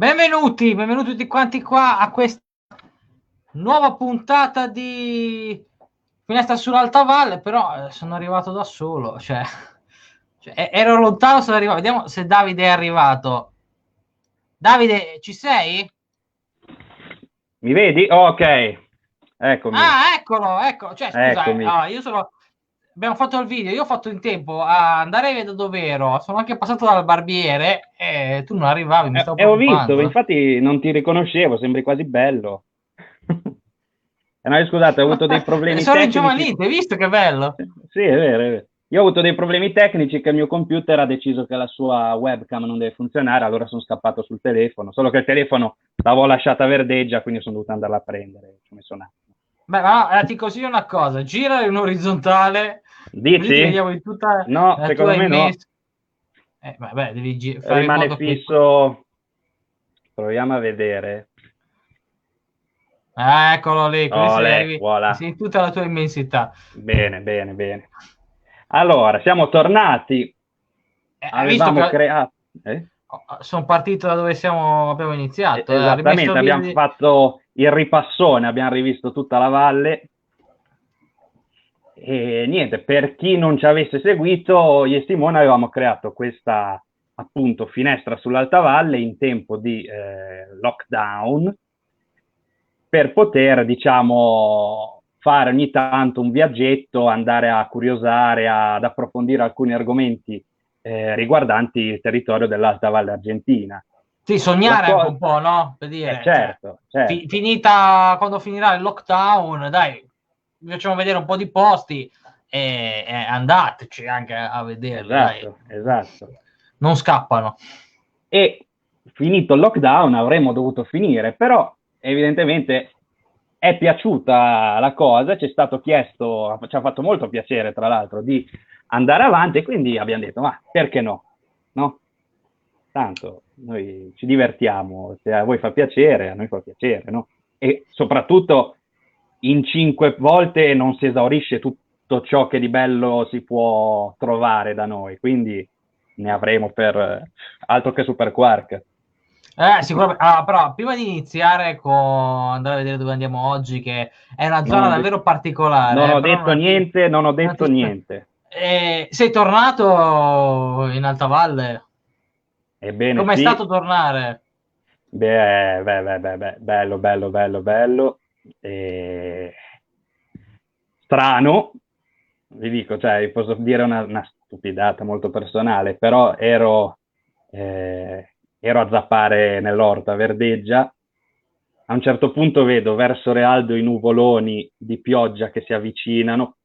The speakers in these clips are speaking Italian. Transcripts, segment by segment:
Benvenuti tutti quanti qua a questa nuova puntata di Finestra sull'Alta Valle, però sono arrivato da solo, ero lontano, sono arrivato. Vediamo se Davide è arrivato. Davide, ci sei? Mi vedi? Oh, ok, eccomi, Ah, eccolo, ecco, scusa, eccomi. abbiamo fatto il video, io ho fatto in tempo a andare da dove ero, sono anche passato dal barbiere e tu non arrivavi, mi stavo E ho visto, preoccupando. infatti non ti riconoscevo, sembri quasi bello. No, scusate, ho avuto dei problemi Sono tecnici. ringiovanito, hai visto che bello? Sì, è vero, è vero. Io ho avuto dei problemi tecnici che il mio computer ha deciso che la sua webcam non deve funzionare, allora sono scappato sul telefono. Solo che il telefono l'avevo lasciata verdeggia, quindi sono dovuto andarla a prendere. Ci ho messo un attimo. Beh, ma ti consiglio una cosa, gira in orizzontale, così ti Dici? vediamo in tutta No, la tua secondo me no. immensa... vabbè, devi fare in Rimane modo che... fisso. Proviamo a vedere. Eccolo lì, così Ole, voilà. sei in tutta la tua immensità. Bene, bene, bene. Allora, siamo tornati. Hai visto Avevamo che creato. Eh? sono partito da dove abbiamo iniziato, ho rimesso Esattamente, via... abbiamo fatto il ripassone, abbiamo rivisto tutta la valle. E niente, per chi non ci avesse seguito, io e Simone avevamo creato questa appunto finestra sull'Alta Valle in tempo di lockdown per poter, diciamo, fare ogni tanto un viaggetto, andare a curiosare, ad approfondire alcuni argomenti riguardanti il territorio dell'Alta Valle Argentina. Sì, La sognare anche cosa, un po', no? Per dire, certo, certo, finita, quando finirà il lockdown, dai, vi facciamo vedere un po' di posti e andateci anche a vederli, dai. esatto, esatto. Non scappano. E finito il lockdown avremmo dovuto finire, però evidentemente è piaciuta la cosa, ci è stato chiesto, ci ha fatto molto piacere tra l'altro di andare avanti e quindi abbiamo detto ma perché no? No? Tanto noi ci divertiamo, se a voi fa piacere, a noi fa piacere, no? E soprattutto in 5 volte non si esaurisce tutto ciò che di bello si può trovare da noi, quindi ne avremo per altro che Super Quark. Sicuramente. Ah, però prima di iniziare con andare a vedere dove andiamo oggi, che è una Non zona ho, de- davvero non particolare, ho però detto niente, non ho non detto ti niente. sei tornato in Alta Valle? Ebbene Com'è sì, stato tornare? bello, bello, bello, bello. E strano, vi dico, cioè, posso dire una stupidata molto personale, però ero a zappare nell'orta verdeggia. A un certo punto vedo verso Realdo i nuvoloni di pioggia che si avvicinano,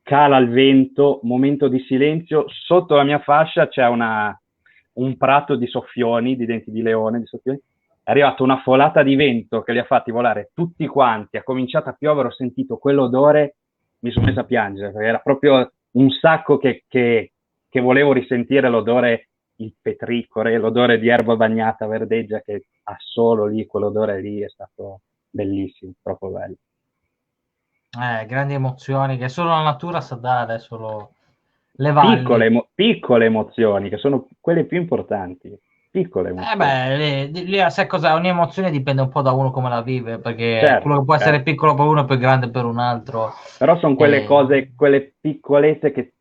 cala il vento, momento di silenzio, sotto la mia fascia c'è un prato di soffioni, di denti di leone, di soffioni. È arrivata una folata di vento che li ha fatti volare tutti quanti, ha cominciato a piovere, ho sentito quell'odore, mi sono messo a piangere, perché era proprio un sacco che volevo risentire l'odore, il petricore, l'odore di erba bagnata verdeggia che ha solo lì, quell'odore lì è stato bellissimo, troppo bello. Grandi emozioni che solo la natura sa dare, solo le valli. Piccole emozioni, che sono quelle più importanti, piccole emozioni. Lì, sai cosa? Ogni emozione dipende un po' da uno come la vive, perché quello Certo, che può essere certo. piccolo per uno è più grande per un altro. Però sono quelle Eh, cose, quelle piccolezze che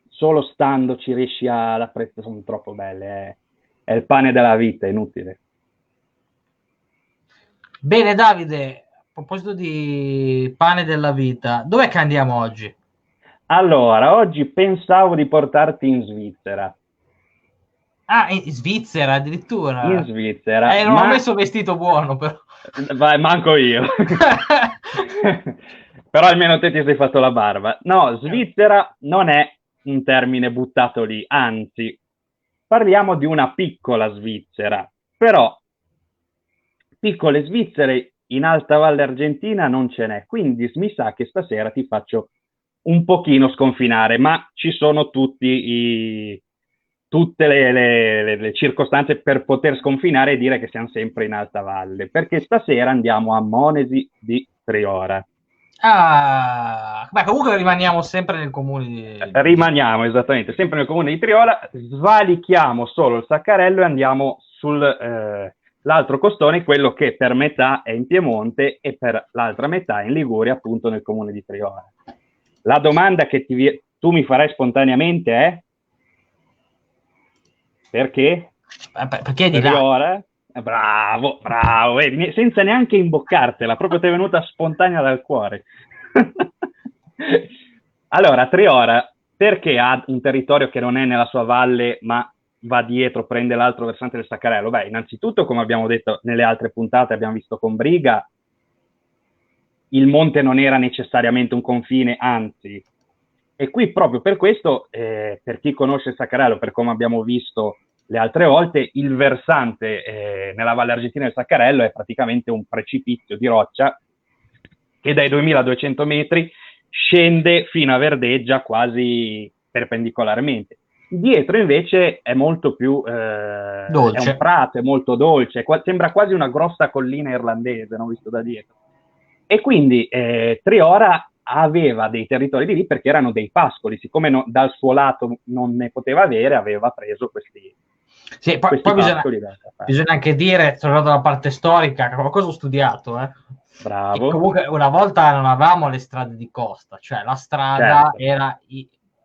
solo stando ci riesci ad apprezzare, sono troppo belle. È il pane della vita, è inutile. Bene, Davide, a proposito di pane della vita, dov'è che andiamo oggi? Allora, oggi pensavo di portarti in Svizzera. Ah, in Svizzera In addirittura. Svizzera, Non ho ma messo vestito buono, però. vai, manco io. Però almeno te ti sei fatto la barba. No, Svizzera non è un termine buttato lì, anzi, parliamo di una piccola Svizzera. Però piccole Svizzere in Alta Valle Argentina non ce n'è, quindi mi sa che stasera ti faccio un pochino sconfinare, ma ci sono tutte le circostanze per poter sconfinare e dire che siamo sempre in Alta Valle, perché stasera andiamo a Monesi di Triora. Ah, beh, comunque rimaniamo sempre nel comune di... Rimaniamo esattamente sempre nel comune di Triola, svalichiamo solo il Saccarello e andiamo l'altro costone, quello che per metà è in Piemonte e per l'altra metà è in Liguria, appunto nel comune di Triora. La domanda che tu mi farai spontaneamente è: perché? Perché di là? Triora? Bravo, bravo, vedi, senza neanche imboccartela, proprio ti è venuta spontanea dal cuore. Allora, Triora, perché ha un territorio che non è nella sua valle, ma va dietro, prende l'altro versante del Staccarello? Beh, innanzitutto, come abbiamo detto nelle altre puntate, abbiamo visto con Briga, il monte non era necessariamente un confine, anzi. E qui proprio per questo, per chi conosce il Staccarello, per come abbiamo visto le altre volte, il versante nella Valle Argentina del Staccarello è praticamente un precipizio di roccia che dai 2200 metri scende fino a Verdeggia quasi perpendicolarmente. Dietro invece è molto più, è un Dolce. prato, è molto dolce, sembra quasi una grossa collina irlandese, non visto da dietro. E quindi Triora aveva dei territori di lì perché erano dei pascoli, siccome dal suo lato non ne poteva avere, aveva preso questi, Sì, questi poi pascoli da parte. bisogna anche dire, tornando alla parte storica, qualcosa ho studiato, che Bravo. comunque una volta non avevamo le strade di costa, cioè la strada Certo. era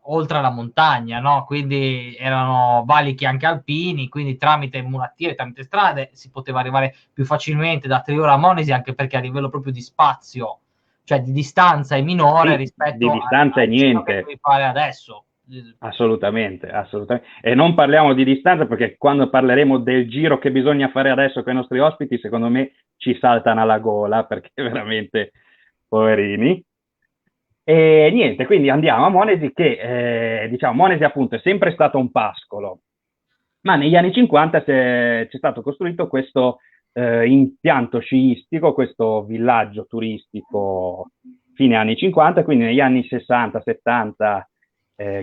oltre la montagna, no? Quindi erano valichi anche alpini, quindi tramite mulattiere, tramite strade si poteva arrivare più facilmente da Triora a Monesi, anche perché a livello proprio di spazio, cioè di distanza, è minore Sì, rispetto di distanza è al giro che niente. devi fare adesso. Assolutamente, assolutamente. E non parliamo di distanza perché quando parleremo del giro che bisogna fare adesso con i nostri ospiti, secondo me ci saltano alla gola perché veramente poverini. E niente, quindi andiamo a Monesi che, diciamo, Monesi appunto è sempre stato un pascolo, ma negli anni 50 c'è stato costruito questo impianto sciistico, questo villaggio turistico fine anni 50, quindi negli anni 60-70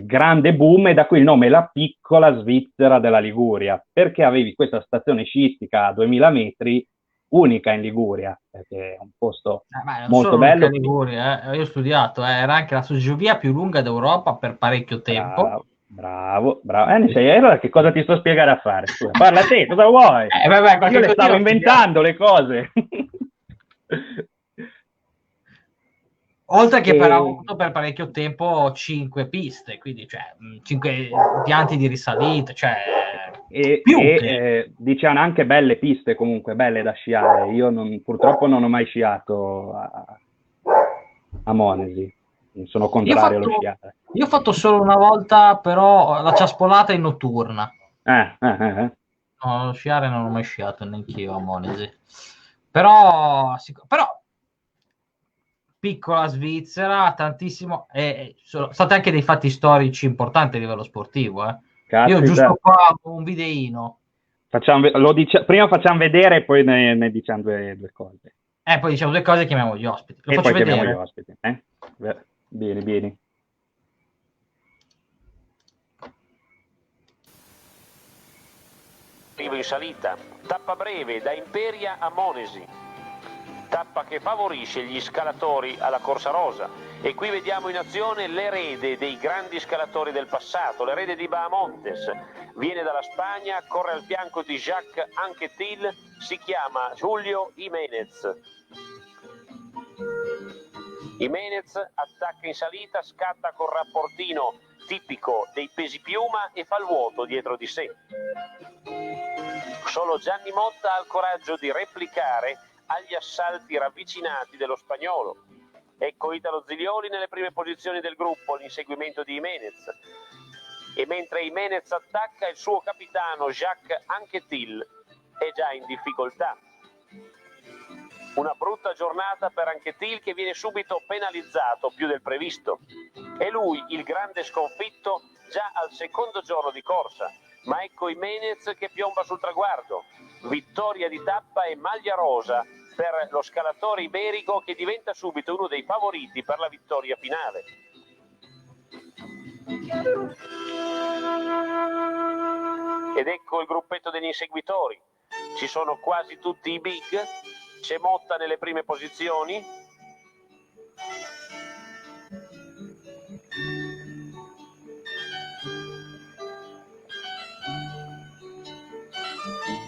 grande boom e da qui il nome La piccola Svizzera della Liguria, perché avevi questa stazione sciistica a 2000 metri, unica in Liguria, perché è un posto Ma non molto solo l'unica bello. Liguria, io ho studiato, era anche la soggiovia più lunga d'Europa per parecchio tempo. Bravo, bravo, bravo. Ne sei, allora che cosa ti sto a spiegare a fare? Scusa, parla te, cosa vuoi? Vabbè, Io qualche le stavo cosina ho studiato. inventando le cose. Oltre che per E... avuto per parecchio tempo 5 piste, quindi cioè 5 impianti di risalita, cioè più che. dicevano anche belle piste comunque, belle da sciare. Io purtroppo non ho mai sciato a Monesi, sono Io ho contrario allo fatto, sciare. io ho fatto solo una volta, però la ciaspolata in notturna. Eh. No, lo sciare non ho mai sciato neanch'io a Monesi. Però piccola Svizzera, tantissimo, e sono stati anche dei fatti storici importanti a livello sportivo. Io giusto Caspita. qua un videino, Prima facciamo vedere e poi ne diciamo due cose. poi diciamo due cose e chiamiamo gli ospiti. Lo E faccio poi chiamiamo gli vedere? ospiti. Vieni, vieni. Arrivo in salita, tappa breve da Imperia a Monesi, tappa che favorisce gli scalatori alla Corsa Rosa. E qui vediamo in azione l'erede dei grandi scalatori del passato, l'erede di Bahamontes. Viene dalla Spagna, corre al fianco di Jacques Anquetil, si chiama Julio Jiménez. Jiménez attacca in salita, scatta col rapportino tipico dei pesi piuma e fa il vuoto dietro di sé. Solo Gianni Motta ha il coraggio di replicare agli assalti ravvicinati dello spagnolo. Ecco Italo Zilioli nelle prime posizioni del gruppo, l'inseguimento di Jiménez. E mentre Jiménez attacca, il suo capitano Jacques Anquetil è già in difficoltà. Una brutta giornata per Anquetil che viene subito penalizzato più del previsto. È lui il grande sconfitto già al secondo giorno di corsa. Ma ecco Jiménez che piomba sul traguardo. Vittoria di tappa e maglia rosa per lo scalatore iberico che diventa subito uno dei favoriti per la vittoria finale. Ed ecco il gruppetto degli inseguitori. Ci sono quasi tutti i big. C'è Motta nelle prime posizioni.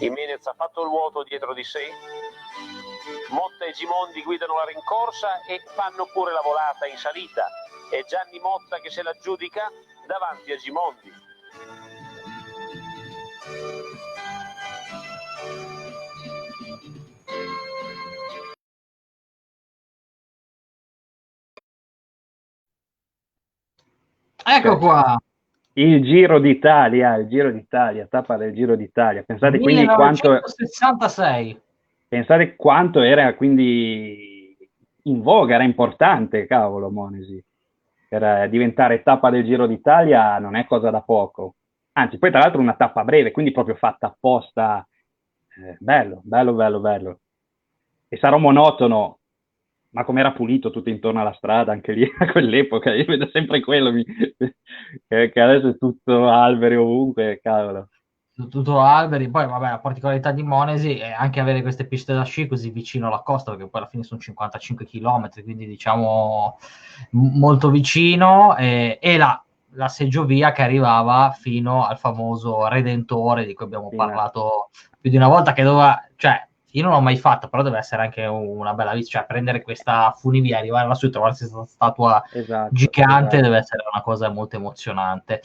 Jimenez ha fatto il vuoto dietro di sé. Motta e Gimondi guidano la rincorsa e fanno pure la volata in salita. È Gianni Motta che se la giudica davanti a Gimondi. Ecco qua, Il Giro d'Italia, tappa del Giro d'Italia. Pensate quindi 1966. pensate quanto era quindi in voga, era importante, cavolo, Monesi. Per diventare tappa del Giro d'Italia non è cosa da poco. Anzi, poi tra l'altro una tappa breve, quindi proprio fatta apposta. Bello, bello, bello, bello. E sarà monotono, ma com'era pulito tutto intorno alla strada, anche lì a quell'epoca, io vedo sempre quello, che adesso è tutto alberi ovunque, cavolo. Tutto alberi. Poi vabbè, la particolarità di Monesi è anche avere queste piste da sci così vicino alla costa, perché poi alla fine sono 55 km, quindi diciamo molto vicino, e la seggiovia che arrivava fino al famoso Redentore di cui abbiamo parlato più di una volta, che doveva, cioè io non l'ho mai fatta, però deve essere anche una bella vista, cioè prendere questa funivia, arrivare lassù e trovarsi questa statua gigante, esatto. deve essere una cosa molto emozionante.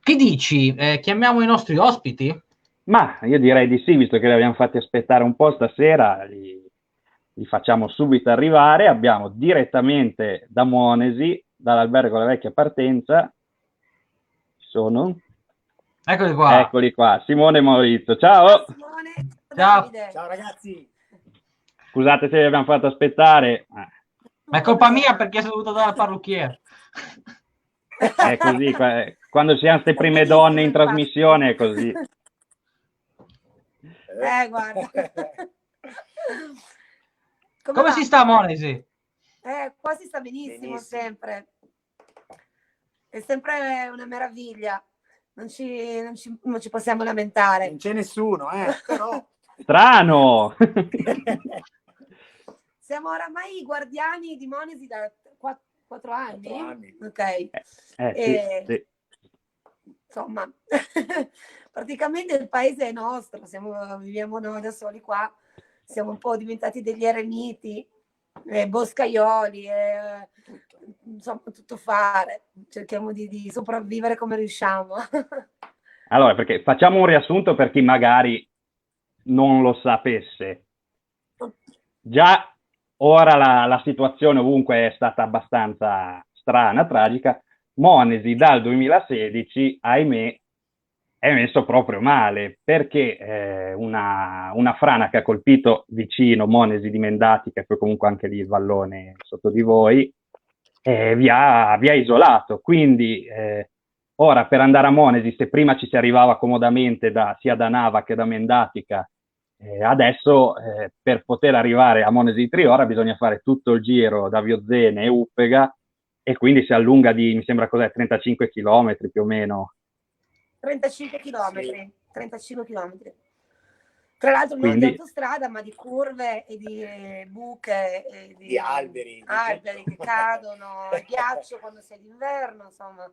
Che dici? Chiamiamo i nostri ospiti? Ma io direi di sì, visto che li abbiamo fatti aspettare un po' stasera, li facciamo subito arrivare. Abbiamo direttamente da Monesi, dall'albergo La Vecchia Partenza, sono... Eccoli qua. Eccoli qua, Simone e Maurizio. Ciao! Ciao Simone, ciao Davide. Ciao ragazzi. Scusate se vi abbiamo fatto aspettare. Ma è colpa mia perché sono dovuto dare al parrucchiere. È così, quando si hanno queste prime donne in trasmissione è così. Guarda. Come si sta Monesi? Qua si sta benissimo. Sempre. È sempre una meraviglia. Non ci possiamo lamentare. Non c'è nessuno, però. Strano! Siamo oramai guardiani di Monesi da 4 anni. 4 anni. Ok. Sì. Insomma, praticamente il paese è nostro, viviamo noi da soli qua, siamo un po' diventati degli eremiti, boscaioli, insomma tutto fare, cerchiamo di sopravvivere come riusciamo. Allora, perché facciamo un riassunto per chi magari non lo sapesse. Già ora la situazione ovunque è stata abbastanza strana, tragica. Monesi dal 2016, ahimè, è messo proprio male, perché una frana che ha colpito vicino Monesi di Mendatica, e poi comunque anche lì il vallone sotto di voi, vi ha isolato. Quindi ora per andare a Monesi, se prima ci si arrivava comodamente sia da Nava che da Mendatica, adesso per poter arrivare a Monesi di Triora bisogna fare tutto il giro da Viozzene e Uppega, e quindi si allunga mi sembra 35 km più o meno. 35 km, sì. 35 km. Tra l'altro non di autostrada, ma di curve e di buche e di alberi che cadono, il ghiaccio quando sei d'inverno, insomma.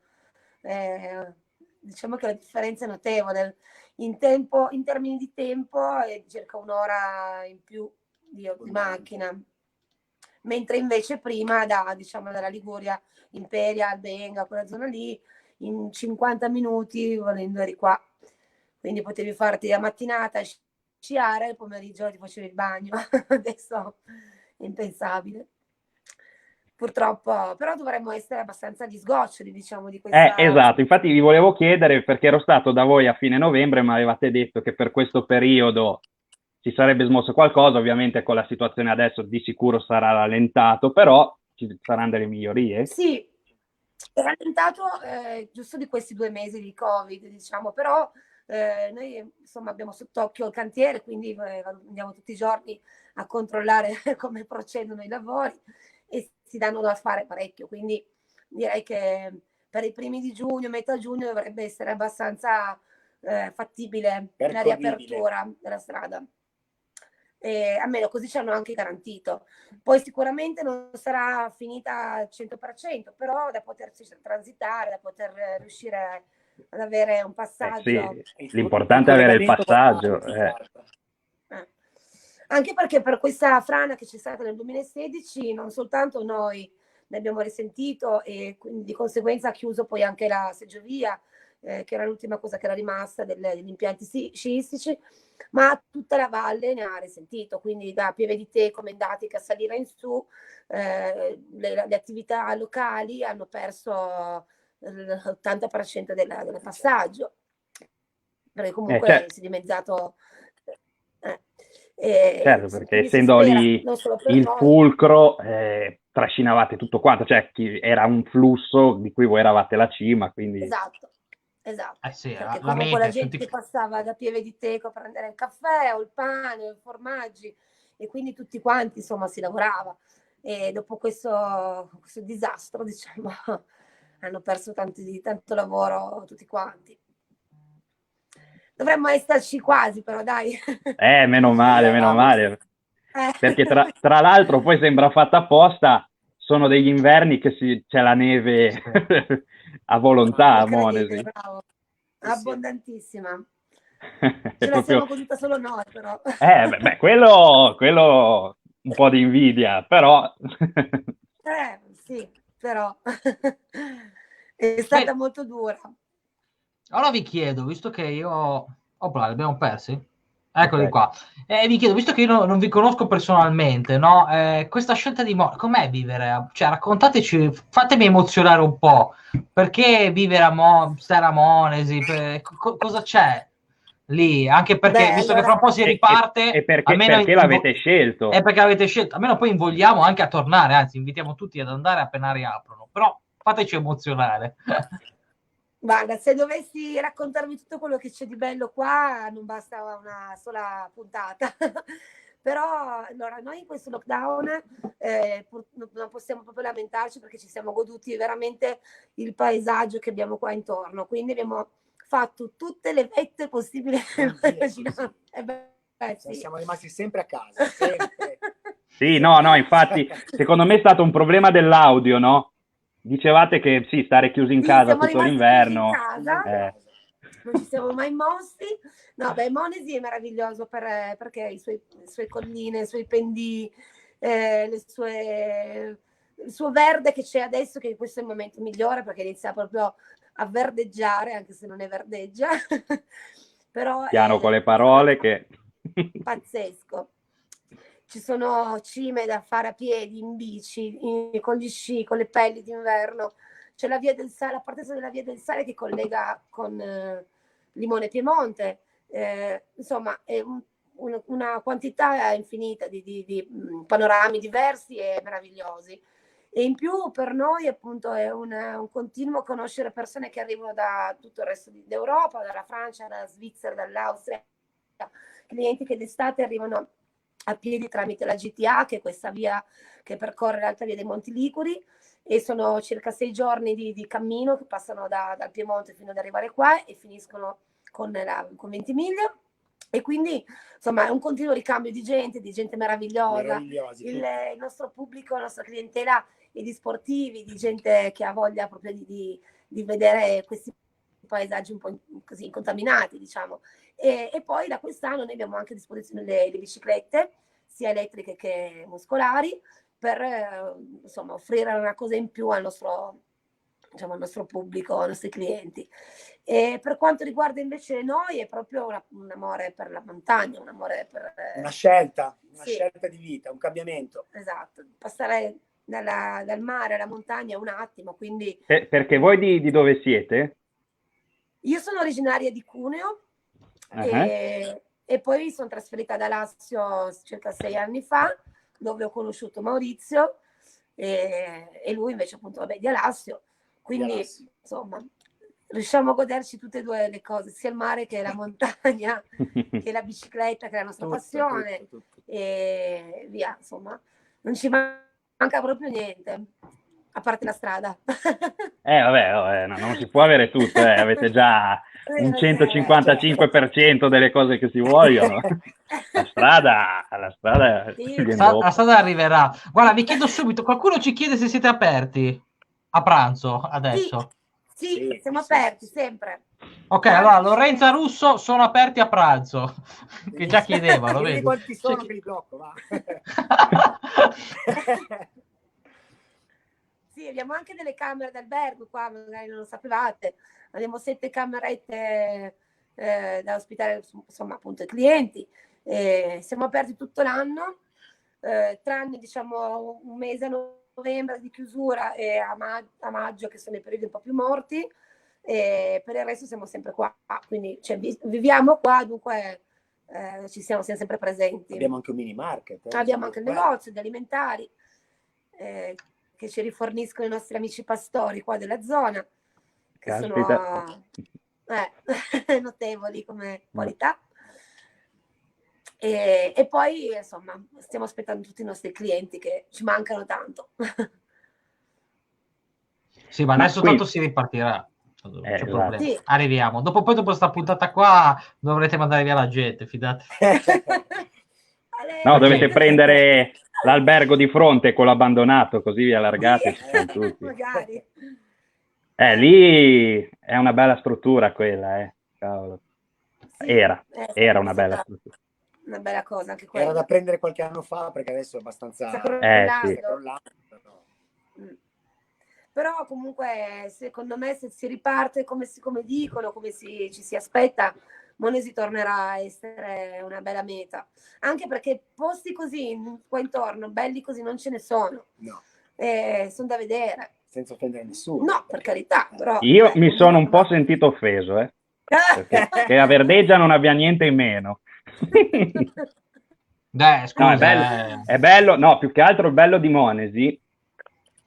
Diciamo che la differenza è notevole. In termini di tempo è circa un'ora in più di macchina. Mentre invece prima dalla Liguria, Imperia, Albenga, quella zona lì, in 50 minuti volendo eri qua. Quindi potevi farti la mattinata sciare, il pomeriggio ti facevi il bagno. Adesso è impensabile. Purtroppo, però dovremmo essere abbastanza disgoccioli, diciamo, di questa... Esatto, infatti vi volevo chiedere, perché ero stato da voi a fine novembre, ma avevate detto che per questo periodo si sarebbe smosso qualcosa. Ovviamente con la situazione adesso di sicuro sarà rallentato, però ci saranno delle migliorie? Sì, è rallentato giusto di questi 2 mesi di Covid, diciamo, però noi insomma abbiamo sott'occhio il cantiere, quindi andiamo tutti i giorni a controllare come procedono i lavori e si danno da fare parecchio, quindi direi che per i primi di giugno, metà giugno dovrebbe essere abbastanza fattibile la riapertura della strada. Almeno così ci hanno anche garantito. Poi sicuramente non sarà finita al 100%, però da poterci transitare, da poter riuscire ad avere un passaggio. Sì. L'importante è avere il passaggio. Anche perché per questa frana che c'è stata nel 2016 non soltanto noi ne abbiamo risentito e quindi di conseguenza ha chiuso poi anche la seggiovia, che era l'ultima cosa che era rimasta degli impianti sciistici, ma tutta la valle ne ha risentito, quindi da Pieve di Teco, Mendatica, Salire in su, le attività locali hanno perso l'80% del passaggio, perché comunque certo. si è dimezzato. Certo, perché essendo lì il fulcro, trascinavate tutto quanto, cioè era un flusso di cui voi eravate la cima, quindi... Esatto. Sì, perché comunque la gente che passava da Pieve di Teco a prendere il caffè o il pane o i formaggi, e quindi tutti quanti insomma si lavorava, e dopo questo disastro, diciamo, hanno perso tanto lavoro tutti quanti. Dovremmo esserci quasi, però dai. Meno male. Perché tra l'altro poi sembra fatta apposta, sono degli inverni che c'è la neve a volontà a Monesi. Bravo. Abbondantissima. Ce la siamo goduta solo noi, però. Quello un po' di invidia, però... Sì, però è stata molto dura. Allora vi chiedo, visto che io... Opla, li abbiamo persi? Eccoli qua. Vi chiedo, visto che io non vi conosco personalmente, no? Questa scelta di com'è vivere? Cioè, raccontateci, fatemi emozionare un po'. Perché vivere stare a Monesi? Cosa c'è lì? Anche perché, visto che fra un po' si riparte... E perché l'avete scelto? È perché l'avete scelto. Almeno poi invogliamo anche a tornare, anzi, invitiamo tutti ad andare appena riaprono. Però fateci emozionare. Guarda, se dovessi raccontarvi tutto quello che c'è di bello qua, non basta una sola puntata. Però allora, noi in questo lockdown non possiamo proprio lamentarci, perché ci siamo goduti veramente il paesaggio che abbiamo qua intorno. Quindi abbiamo fatto tutte le vette possibili. Sì. Siamo rimasti sempre a casa. Sempre. Sì, no, infatti, secondo me è stato un problema dell'audio, no? Dicevate che sì, stare chiusi in casa tutto l'inverno. Non ci siamo mai mossi. No, Monesi è meraviglioso perché le sue colline, i suoi pendii, il suo verde che c'è adesso, che questo è il momento migliore perché inizia proprio a verdeggiare, anche se non è verdeggia. Però piano con le parole che... Pazzesco. Ci sono cime da fare a piedi, in bici, con gli sci, con le pelli d'inverno. C'è la via del sale, la partenza della via del sale che collega con Limone Piemonte. Insomma, è una quantità infinita di panorami diversi e meravigliosi. E in più per noi appunto è un continuo conoscere persone che arrivano da tutto il resto d'Europa, dalla Francia, dalla Svizzera, dall'Austria, clienti che d'estate arrivano a piedi tramite la GTA, che è questa via che percorre l'alta via dei Monti Liguri, e sono circa 6 giorni di cammino che passano dal Piemonte fino ad arrivare qua e finiscono con Ventimiglia. E quindi insomma è un continuo ricambio di gente meravigliosa. Il nostro pubblico, la nostra clientela è di sportivi, di gente che ha voglia proprio di vedere questi paesaggi un po' così incontaminati, diciamo. E poi da quest'anno noi abbiamo anche a disposizione le biciclette, sia elettriche che muscolari, per insomma offrire una cosa in più al nostro pubblico, ai nostri clienti. E per quanto riguarda invece noi, è proprio un amore per la montagna, un amore per... Una scelta di vita, un cambiamento. Esatto, passare dal mare alla montagna un attimo, quindi... Perché voi di dove siete? Io sono originaria di Cuneo, e poi mi sono trasferita ad Alassio circa 6 anni fa, dove ho conosciuto Maurizio, e lui invece appunto di Alassio. Quindi insomma riusciamo a goderci tutte e due le cose, sia il mare che la montagna, che la bicicletta, che è la nostra passione, tutto. E via, insomma non ci manca proprio niente, a parte la strada. Non si può avere tutto, avete già un 155% delle cose che si vogliono. La strada arriverà. Guarda, vi chiedo subito, qualcuno ci chiede se siete aperti a pranzo adesso. Sì, siamo aperti sempre. Ok, allora Lorenza Russo sono aperti a pranzo, che già chiedevano, Vedi vedi? quanti sono Cioè, che li blocco, va. Sì, abbiamo anche delle camere d'albergo qua, magari non lo sapevate. Abbiamo 7 camerette da ospitare, insomma, appunto, i clienti. Siamo aperti tutto l'anno, tranne, diciamo, un mese a novembre di chiusura e a maggio, che sono i periodi un po' più morti. E per il resto siamo sempre qua, quindi cioè, viviamo qua, dunque siamo sempre presenti. Abbiamo anche un mini market. Abbiamo anche il negozio di alimentari che ci riforniscono i nostri amici pastori qua della zona, che Caspita. sono notevoli come qualità. E poi, insomma, stiamo aspettando tutti i nostri clienti che ci mancano tanto. Sì, ma Ma adesso qui- tanto si ripartirà. Non c'è esatto. problema. Sì. Arriviamo. Dopo questa puntata qua dovrete mandare via la gente, fidate. No, dovete Perché? prendere l'albergo di fronte, quello abbandonato, così vi allargate, ci sono tutti. Magari. Lì è una bella struttura quella, cavolo. Sì, Era una è bella stata struttura. una bella cosa anche Era quella. da prendere qualche anno fa, perché adesso è abbastanza... Sta crollando. Sì. Però comunque secondo me se si riparte come dicono, ci si aspetta, Monesi tornerà a essere una bella meta, anche perché posti così qua intorno, belli così, non ce ne sono. No, sono da vedere. senza offendere nessuno. No, per carità, però... Io mi sono un po' sentito offeso, perché che a Verdeggia non abbia niente in meno. Scusa, No, è bello, no, più che altro il bello di Monesi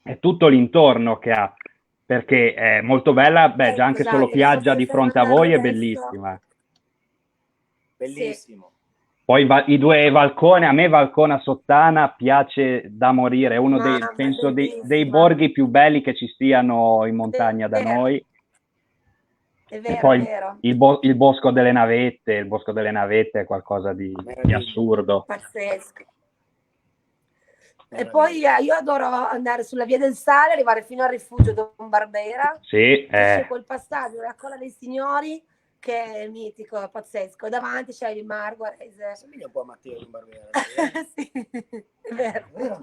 è tutto l'intorno che ha, perché è molto bella, già anche esatto, solo Piaggia se di stai fronte a andando voi è adesso- bellissima. Bellissimo. Poi i due Valcone, a me Valcona Sottana piace da morire, è uno dei, Mamma, penso dei bellissima. borghi più belli che ci siano in montagna da vero. noi. È E vero, poi è vero. il Bosco delle Navette, è qualcosa di assurdo. Pazzesco. E poi io adoro andare sulla via del Sale, arrivare fino al rifugio Don Barbera. Sì, C'è quel passaggio della Colla dei Signori che è mitico, pazzesco. Davanti c'è il Marguarese. Somiglia un po' a Matteo Don Barbera. Sì, è vero.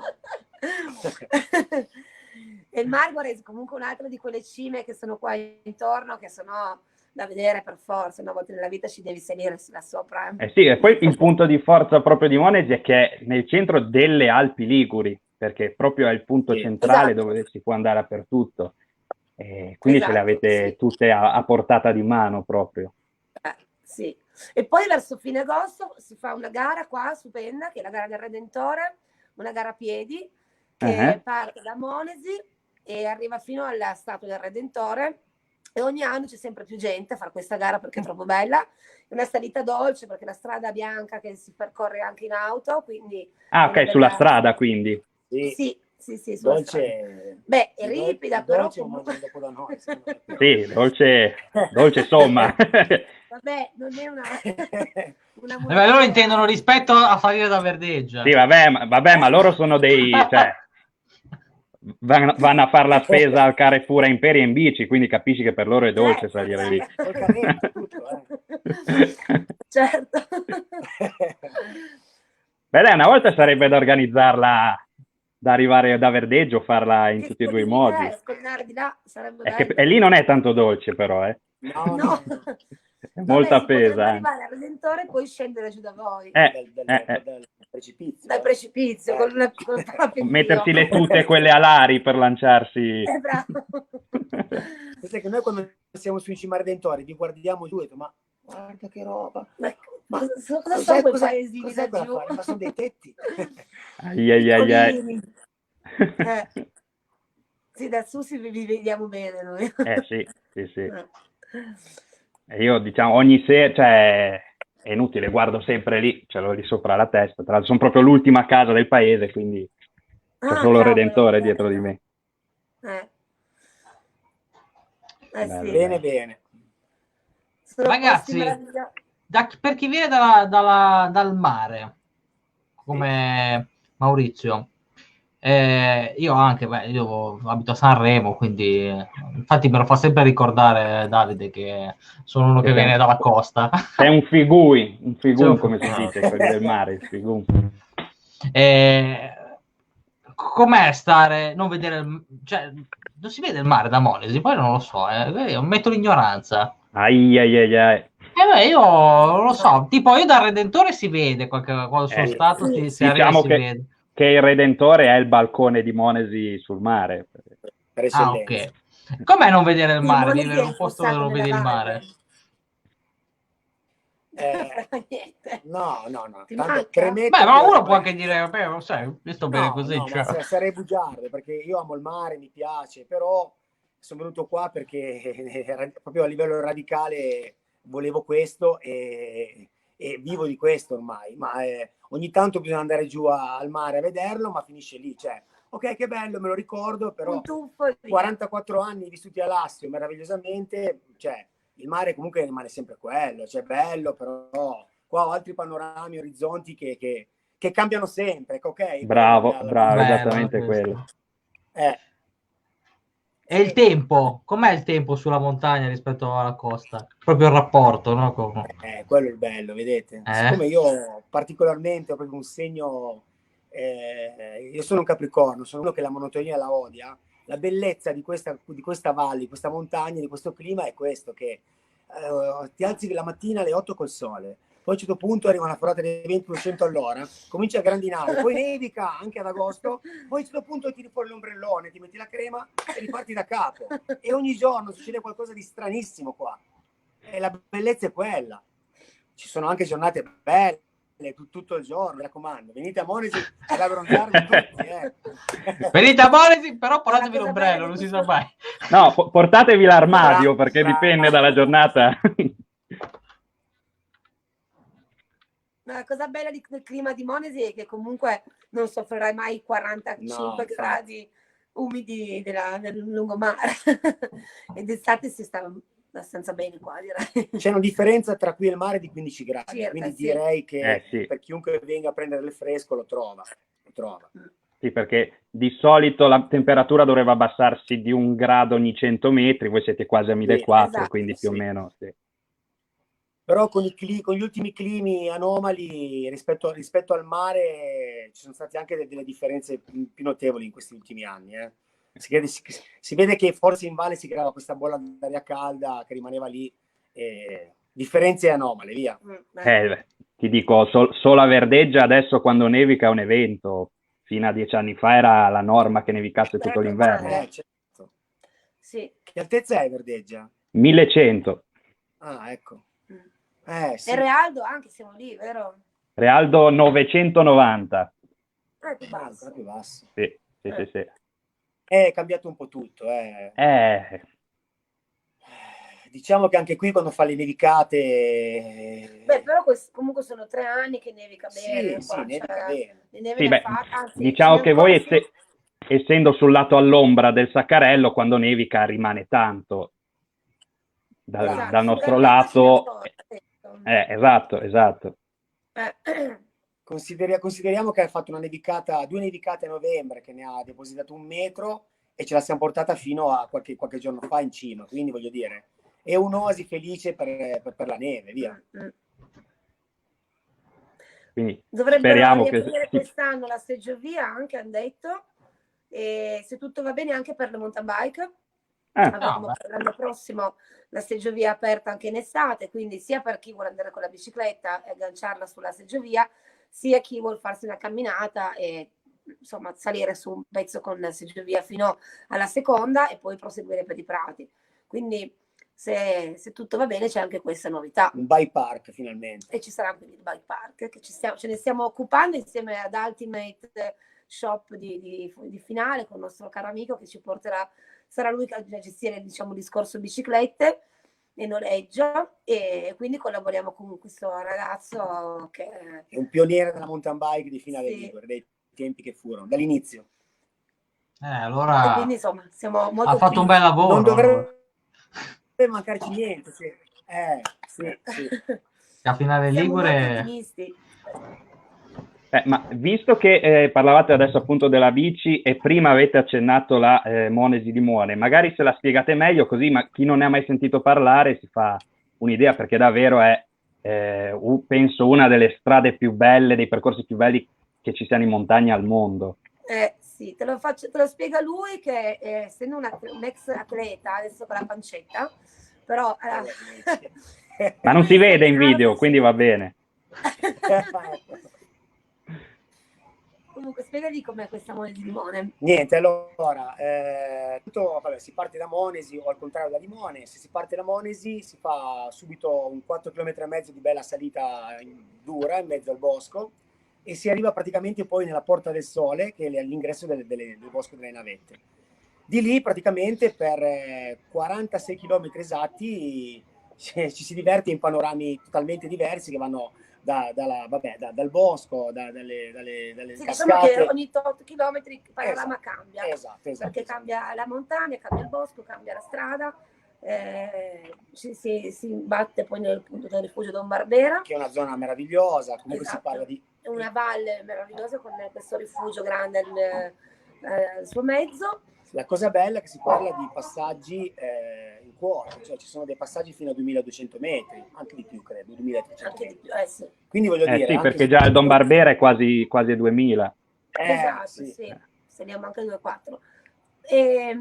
E il Marguarese comunque un'altra di quelle cime che sono qua intorno, che sono da vedere per forza, una volta nella vita ci devi salire là sopra. Sì, e poi il punto di forza proprio di Monesi è che è nel centro delle Alpi Liguri, perché proprio è il punto centrale dove si può andare dappertutto. Quindi ce le avete tutte a portata di mano proprio. Sì. E poi verso fine agosto si fa una gara qua stupenda, che è la gara del Redentore, una gara a piedi, che parte da Monesi e arriva fino alla Statua del Redentore. E ogni anno c'è sempre più gente a fare questa gara perché è troppo bella. È una salita dolce perché la strada bianca che si percorre anche in auto, quindi... ok, sulla strada quindi. Sì, sulla dolce... Beh, è ripida, però... Dolce comunque... dopo da noi. Sì, dolce somma. Vabbè, non è una loro intendono rispetto a salire da Verdeggia. Sì, vabbè, ma loro sono dei... Cioè, vanno a fare la spesa al Carrefour a Imperia in bici, quindi capisci che per loro è dolce salire lì. Certo. Beh, dai, una volta sarebbe da organizzarla, da arrivare da Verdeggio, farla in tutti e due i modi. Di là, sarebbe E lì non è tanto dolce però, No. È molta pesa. Arrivare al Redentore e poi scendere giù da voi. Dal precipizio. Dal precipizio, con mettersi le tute quelle alari per lanciarsi. Bravo. Perché che noi quando siamo su in cima a Redentore vi guardiamo giù e ma guarda che roba. Ma cosa sono quei paesini da giù? Ma sono dei tetti. Ai. Sì, da su vi vediamo bene noi. Sì. E io diciamo ogni sera, cioè è inutile, guardo sempre lì, ce l'ho lì sopra la testa, tra l'altro sono proprio l'ultima casa del paese, quindi c'è solo il Redentore dietro di me. Sì. Bene. Ragazzi, per chi viene dal mare, come Maurizio, Io anche, io abito a Sanremo, quindi infatti me lo fa sempre ricordare Davide che sono uno che viene dalla costa. Sei un figùn come si No. dice, quelli del mare, il figùn. Com'è stare, non vedere, cioè, non si vede il mare da Monesi, poi non lo so, ammetto l'ignoranza. Ai, ai, ai, ai. Io non lo so, tipo io dal Redentore si vede, quando sono stato si arriva e Diciamo si vede. che il Redentore è il balcone di Monesi sul mare. Per Ah, eccellenza. ok. Com'è non vedere il Sì, mare, Monesi vivere è in un posto dove non vedi il mare? Niente. No, Ti tanto manca? premetto Beh, ma che- uno può anche dire, vabbè, sai, io sto bene così. No, Cioè. ma sarei bugiardo perché io amo il mare, mi piace, però sono venuto qua perché proprio a livello radicale volevo questo e vivo di questo ormai, ma ogni tanto bisogna andare giù al mare a vederlo, ma finisce lì, cioè, ok, che bello, me lo ricordo, però Un tuffo e via. 44 anni vissuti a Lassio meravigliosamente, cioè, il mare comunque rimane sempre quello, cioè bello, però qua ho altri panorami, orizzonti che cambiano sempre, ok? Bravo, Bello, esattamente questo. quello. E il tempo? Com'è il tempo sulla montagna rispetto alla costa? Proprio il rapporto, no? Quello è il bello, vedete? Siccome io particolarmente ho proprio un segno, io sono un Capricorno, sono uno che la monotonia la odia, la bellezza di questa valle, di questa montagna, di questo clima è questo, che ti alzi la mattina alle 8 col sole, poi a un certo punto arriva una forata di 20-200 all'ora, comincia a grandinare, poi nevica anche ad agosto, poi a un certo punto tiri fuori l'ombrellone, ti metti la crema e riparti da capo. E ogni giorno succede qualcosa di stranissimo qua. E la bellezza è quella. Ci sono anche giornate belle, tutto il giorno, mi raccomando. Venite a Monesi ad abbronzarvi tutti. Venite a Monesi, però portatevi l'ombrello, non si sa mai. No, portatevi l'armadio, perché dipende dalla giornata. La cosa bella del clima di Monesi è che comunque non soffrirai mai i 45 gradi umidi del lungomare. Ed estate si sta abbastanza bene qua, direi. C'è una differenza tra qui e il mare di 15 gradi, Circa, quindi sì. direi che Sì. per chiunque venga a prendere il fresco lo trova. Sì, perché di solito la temperatura dovrebbe abbassarsi di 1 grado ogni 100 metri, voi siete quasi a 1400, esatto, quindi più o meno. Sì. Però con gli ultimi climi anomali rispetto al mare ci sono state anche delle differenze più notevoli in questi ultimi anni. Si vede che forse in valle si creava questa bolla d'aria calda che rimaneva lì, differenze anomale, via. Ti dico, solo a Verdeggia adesso quando nevica è un evento, fino a 10 anni fa era la norma che nevicasse tutto l'inverno. Certo. Sì. Che altezza è Verdeggia? 1100. Ah, ecco. Sì. E Realdo anche siamo lì, vero? Realdo 990. Più basso. Più basso. Sì. È cambiato un po' tutto. Diciamo che anche qui quando fa le nevicate... però comunque sono 3 anni che nevica bene. Sì, nevica bene. Diciamo che voi essendo sul lato all'ombra del Saccarello, quando nevica rimane tanto. Dal nostro lato... Esatto. Consideriamo che ha fatto due nevicate a novembre, che ne ha depositato 1 metro e ce la siamo portata fino a qualche giorno fa in cima, quindi voglio dire, è un'oasi felice per la neve, via. Quindi dovrebbero riaprire quest'anno la seggiovia, anche hanno detto, e se tutto va bene anche per le mountain bike. Avremo l'anno prossimo la seggiovia aperta anche in estate, quindi sia per chi vuole andare con la bicicletta e agganciarla sulla seggiovia, sia chi vuole farsi una camminata e insomma salire su un pezzo con la seggiovia fino alla seconda e poi proseguire per i prati. Quindi se tutto va bene c'è anche questa novità. Un bike park finalmente. E ci sarà quindi il bike park, che ce ne stiamo occupando insieme ad Ultimate Shop di Finale con il nostro caro amico che ci porterà. Sarà lui a gestire, diciamo, il discorso biciclette e noleggio, e quindi collaboriamo con questo ragazzo che è un pioniere della mountain bike di Finale Ligure, dei tempi che furono, dall'inizio. Allora e quindi insomma siamo molto ha fatto un bel lavoro. Non dovrebbe mancarci niente, sì. A Finale Ligure Ma visto che parlavate adesso appunto della bici e prima avete accennato la Monesi Limone, magari se la spiegate meglio così ma chi non ne ha mai sentito parlare si fa un'idea, perché davvero è penso una delle strade più belle, dei percorsi più belli che ci siano in montagna al mondo. Sì, te lo spiega lui che essendo un ex atleta, adesso con la pancetta, però... Ma non si vede in video, quindi va bene. Comunque spiegagli com'è questa Monesi Limone. Niente, allora, si parte da Monesi o al contrario da Limone. Se si parte da Monesi si fa subito un 4,5 km di bella salita dura in mezzo al bosco e si arriva praticamente poi nella Porta del Sole, che è all'ingresso del bosco delle navette. Di lì praticamente per 46 km esatti ci si diverte in panorami totalmente diversi che vanno dal bosco, dalle sì, cascate. Diciamo che ogni tot chilometri il panorama cambia, esatto, perché cambia la montagna, cambia il bosco, cambia la strada, si imbatte poi nel punto del rifugio Don Barbera, che è una zona meravigliosa, comunque si parla di... È una valle meravigliosa con questo rifugio grande al suo mezzo. La cosa bella è che si parla di passaggi in quota, cioè ci sono dei passaggi fino a 2200 metri, anche di più credo, 2300 anche metri. Di più, sì. Quindi voglio dire... Sì, perché già il Don Barbera è quasi 2000. Esatto, sì. Saliamo anche a 2,4. È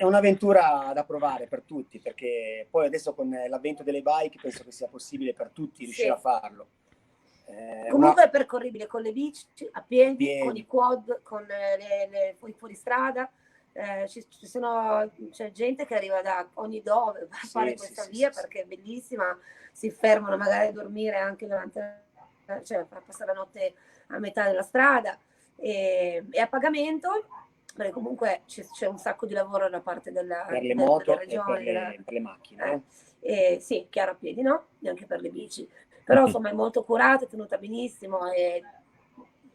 un'avventura da provare per tutti, perché poi adesso con l'avvento delle bike penso che sia possibile per tutti riuscire a farlo. Comunque è percorribile con le bici, a piedi, con i quad, con i fuoristrada. C'è gente che arriva da ogni dove a fare questa via perché è bellissima, si fermano magari a dormire anche durante, cioè per passare la notte a metà della strada e a pagamento, perché comunque c'è un sacco di lavoro da parte per le moto regione, per le macchine. Sì, chiaro, a piedi no, neanche per le bici, però insomma è molto curata, è tenuta benissimo e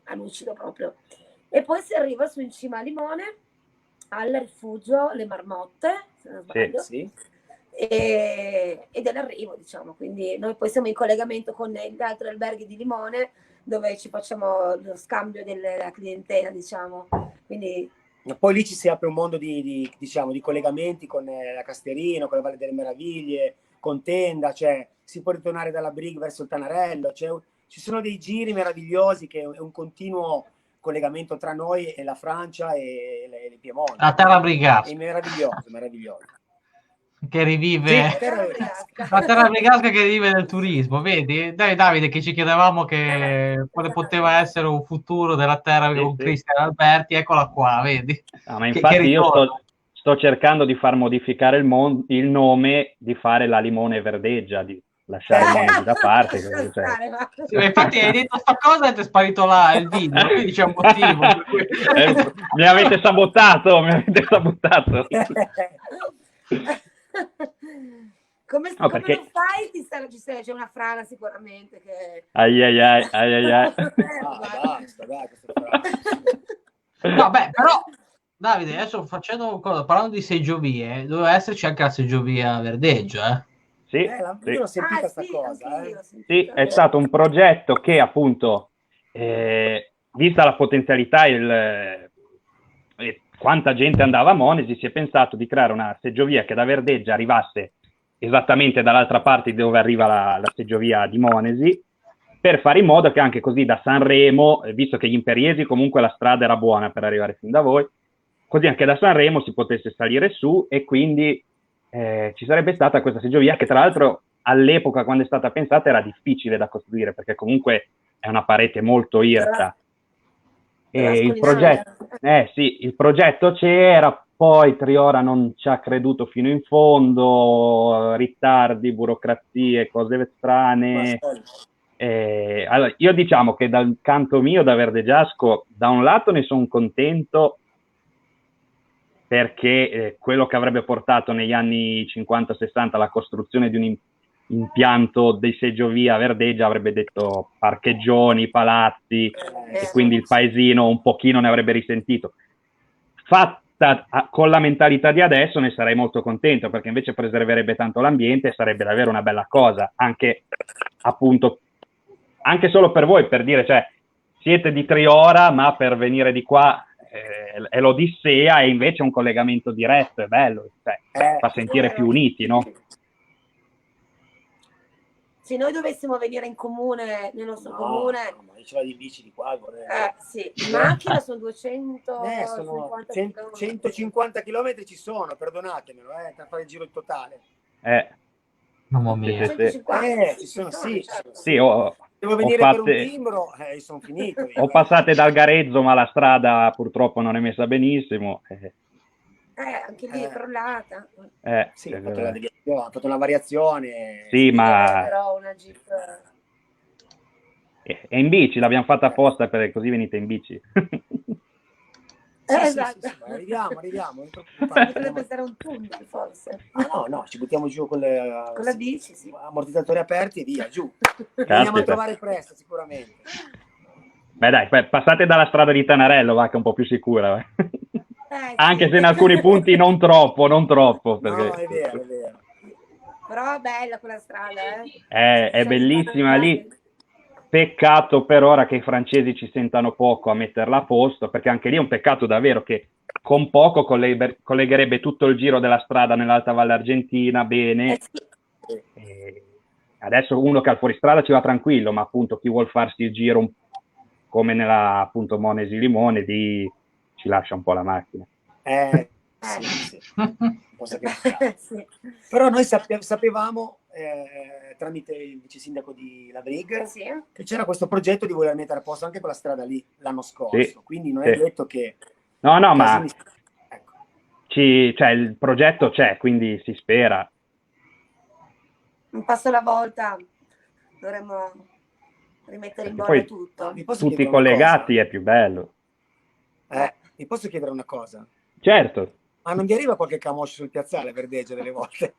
a lucido proprio. E poi si arriva su in cima a Limone al rifugio Le Marmotte, se non sbaglio, ed è l'arrivo, diciamo, quindi noi poi siamo in collegamento con gli altri alberghi di Limone dove ci facciamo lo scambio della clientela, diciamo, quindi... Poi lì ci si apre un mondo di collegamenti con la Casterino, con la Valle delle Meraviglie, con Tenda, cioè si può ritornare dalla Brig verso il Tanarello, ci sono dei giri meravigliosi che è un continuo collegamento tra noi e la Francia e il Piemonte. La Terra Brigasca. È meraviglioso. Che rivive la Terra Brigasca che rivive del turismo, vedi? Davide, che ci chiedevamo quale poteva essere un futuro della Terra con Cristian Alberti, eccola qua, vedi? Ma infatti io sto cercando di far modificare il nome, di fare la Limone Verdeggia, di lasciare Monesi da parte. Sì, infatti hai detto sta cosa e ti è sparito là il video, quindi c'è un motivo per cui... mi avete sabotato. Come lo fai? C'è una frana sicuramente che... Ai. Basta, dai, no, beh, però Davide, adesso parlando di seggiovie, doveva esserci anche la seggiovia Verdeggia, Sì, io ho sentito questa cosa. Sì, è stato un progetto che appunto, vista la potenzialità e quanta gente andava a Monesi, si è pensato di creare una seggiovia che da Verdeggia arrivasse esattamente dall'altra parte di dove arriva la seggiovia di Monesi, per fare in modo che anche così da Sanremo, visto che gli imperiesi comunque la strada era buona per arrivare fin da voi, così anche da Sanremo si potesse salire su e quindi ci sarebbe stata questa seggiovia che tra l'altro all'epoca quando è stata pensata era difficile da costruire perché comunque è una parete molto irta. Il progetto c'era, poi Triora non ci ha creduto fino in fondo, ritardi, burocrazie, cose strane. Allora, io diciamo che dal canto mio da Verdeggiasco, da un lato ne sono contento perché quello che avrebbe portato negli anni 50-60 la costruzione di un impianto di seggiovia a Verdeggia avrebbe detto parcheggioni, palazzi, e quindi il paesino un pochino ne avrebbe risentito. Fatta con la mentalità di adesso ne sarei molto contento perché invece preserverebbe tanto l'ambiente e sarebbe davvero una bella cosa, anche appunto anche solo per voi, per dire, cioè siete di Triora, ma per venire di qua è l'Odissea, e invece un collegamento diretto, è bello, cioè, fa sentire più uniti, no? Se noi dovessimo venire in comune, nel nostro comune... No, io ce l'ho di bici di qua. Sì, in macchina sono 250 sono km. 150 km ci sono, perdonatemelo, per fare il giro in totale. Mamma mia. 150, ci sono, certo. Sì, devo venire per un timbro, sono finito. O passate dal gareggio, ma la strada purtroppo non è messa benissimo. Anche lì è crollata. Sì, ha fatto una variazione. Sì, ma... Però una Jeep... È in bici, l'abbiamo fatta apposta, così venite in bici. Esatto. Sì, arriviamo. Potrebbe essere un tunnel, forse. No, ci buttiamo giù con la bici, sì. Ammortizzatori aperti e via, giù. Andiamo a trovare presto, sicuramente. Beh dai, passate dalla strada di Tanarello, va, che è un po' più sicura. Anche sì. se in alcuni punti non troppo. Perché... No, è vero. Però è bella quella strada, È bellissima lì. Peccato per ora che i francesi ci sentano poco a metterla a posto, perché anche lì è un peccato davvero che con poco collegherebbe tutto il giro della strada nell'Alta Valle Argentina bene. Adesso uno che al fuoristrada ci va tranquillo, ma appunto chi vuol farsi il giro come nella appunto Monesi Limone ci lascia un po' la macchina. Sì. Sì. Però noi sapevamo tramite il vice sindaco di Lavrig che c'era questo progetto di voler mettere a posto anche quella strada lì l'anno scorso, quindi non è detto che ma ecco. Cioè, il progetto c'è, quindi si spera. Un passo alla volta dovremmo rimettere in bordo tutto. Tutti collegati è più bello. Mi posso chiedere una cosa? Certo. Ma non vi arriva qualche camoscio sul piazzale a Verdeggio delle volte?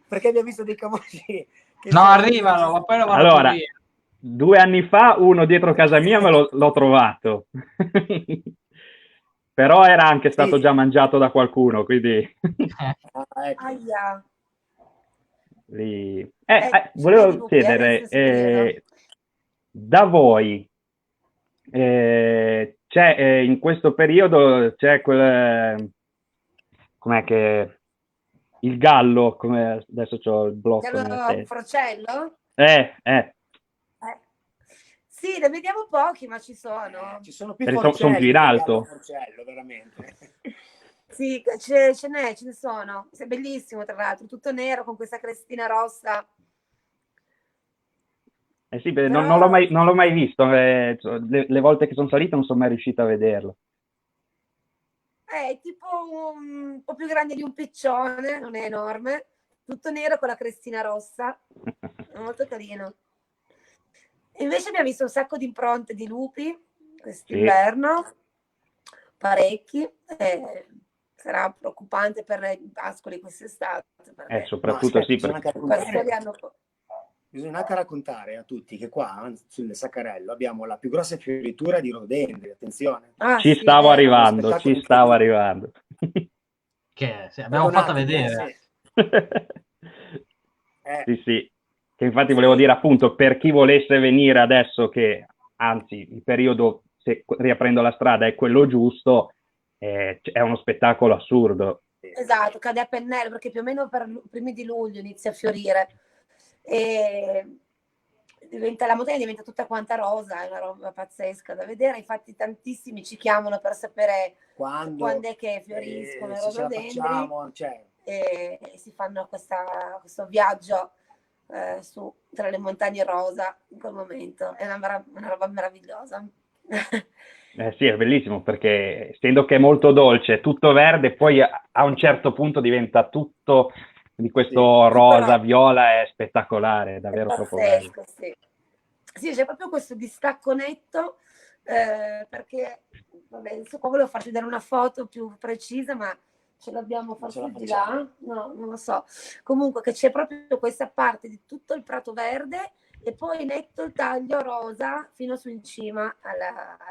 Perché abbiamo visto dei camosci che arrivano, ma poi lo vanno allora, via. 2 anni fa uno dietro casa mia l'ho trovato. Però era anche stato già mangiato da qualcuno, quindi... volevo chiedere, da voi, c'è in questo periodo c'è quel... com'è che... Il gallo, come adesso c'ho il blocco nella testa. Frocello? Sì, ne vediamo pochi, ma ci sono. Ci sono più forcelli, sono più in alto. Forcello, veramente. Sì, ce ne sono. È bellissimo, tra l'altro, tutto nero con questa crestina rossa. Sì, però... non l'ho mai visto. Le volte che sono salito non sono mai riuscito a vederlo. È tipo un po' più grande di un piccione, non è enorme, tutto nero con la crestina rossa, è molto carino. Invece abbiamo visto un sacco di impronte di lupi quest'inverno, parecchi, sarà preoccupante per i pascoli quest'estate. Soprattutto bisogna anche raccontare a tutti che qua sul Saccarello abbiamo la più grossa fioritura di rodendri, attenzione. Stavo arrivando. Che abbiamo fatto vedere. Sì. Che infatti volevo dire appunto, per chi volesse venire adesso che, anzi, il periodo, se riaprendo la strada, è quello giusto, è uno spettacolo assurdo. Esatto, cade a pennello, perché più o meno per i primi di luglio inizia a fiorire. E la montagna diventa tutta quanta rosa, è una roba pazzesca da vedere. Infatti tantissimi ci chiamano per sapere quando è che fioriscono i rododendri e si fanno questo viaggio su tra le montagne rosa in quel momento. È una roba meravigliosa. Sì, è bellissimo, perché essendo che è molto dolce, tutto verde, poi a un certo punto diventa tutto di questo rosa, viola, è spettacolare, è davvero proprio bello. Sì, c'è proprio questo distacco netto, perché vabbè, adesso qua volevo farti vedere una foto più precisa, ma ce l'abbiamo forse di là? No, non lo so. Comunque che c'è proprio questa parte di tutto il prato verde e poi netto il taglio rosa fino su in cima al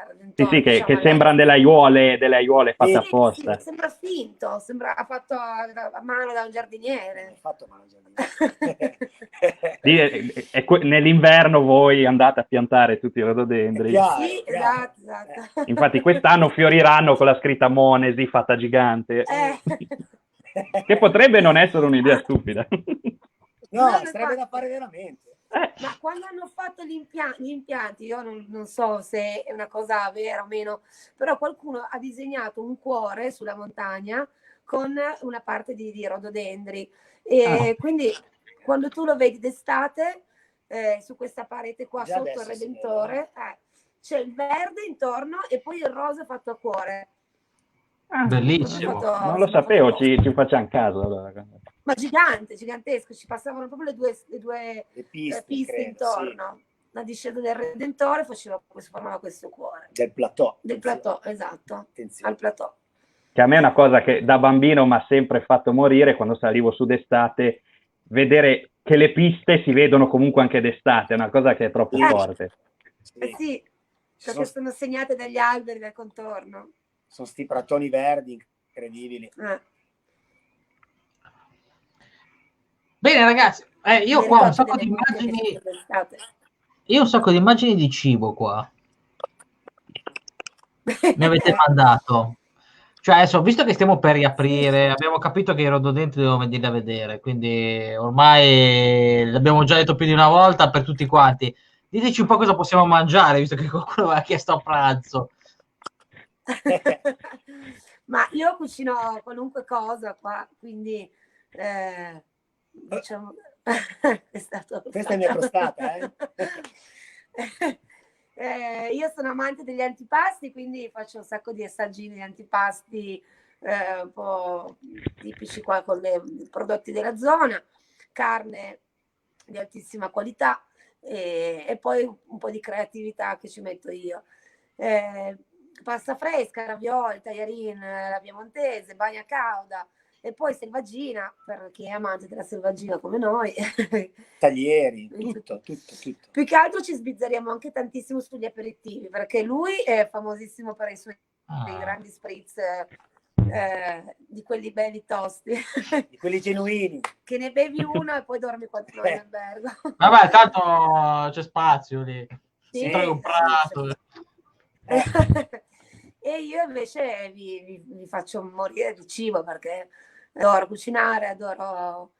Sì, Redentore, sì, che diciamo, sembrano delle aiuole fatte sì, apposta. sì, sembra finto, sembra fatto a mano da un giardiniere. Fatto a mano da un giardiniere. Sì, nell'inverno voi andate a piantare tutti i rododendri. Sì, esatto. Infatti quest'anno fioriranno con la scritta Monesi fatta gigante. Che potrebbe non essere un'idea stupida. No, sarebbe da fare veramente. Ma quando hanno fatto gli impianti, io non so se è una cosa vera o meno, però qualcuno ha disegnato un cuore sulla montagna con una parte di rododendri. E quindi quando tu lo vedi d'estate, su questa parete qua Già sotto il Redentore, c'è il verde intorno e poi il rosa fatto a cuore. Bellissimo. Non lo sapevo, ci facciamo caso allora. Ma gigantesco, ci passavano proprio le due piste credo, intorno. Sì. La discesa del Redentore formava questo cuore. Del plateau. Del plateau, esatto. Attenzione. Al plateau. Che a me è una cosa che da bambino mi ha sempre fatto morire quando salivo su d'estate, vedere che le piste si vedono comunque anche d'estate, è una cosa che è troppo forte. Sì, perché sono segnate dagli alberi del contorno. Sono sti pratoni verdi incredibili. Bene ragazzi, io qua ho un sacco di immagini. Io ho un sacco di immagini di cibo qua. Mi avete mandato. Cioè adesso, visto che stiamo per riaprire, abbiamo capito che i rododendri devono venire a vedere, quindi ormai l'abbiamo già detto più di una volta per tutti quanti. Diteci un po' cosa possiamo mangiare, visto che qualcuno aveva chiesto a pranzo. Ma io cucino qualunque cosa qua, quindi diciamo questa è mia crostata, io sono amante degli antipasti, quindi faccio un sacco di assaggini di antipasti un po' tipici qua con i prodotti della zona, carne di altissima qualità e poi un po' di creatività che ci metto io. Pasta fresca, ravioli, tagliarin, la piemontese, bagna cauda e poi selvaggina, per chi è amante della selvaggina come noi. Taglieri, tutto. Più che altro ci sbizzarriamo anche tantissimo sugli aperitivi, perché lui è famosissimo per i suoi grandi spritz, di quelli belli tosti. Di quelli genuini. Che ne bevi uno e poi dormi 4 ore in albergo. Vabbè, tanto c'è spazio lì. Sì, trovi un prato. E io invece vi faccio morire di cibo perché adoro cucinare, adoro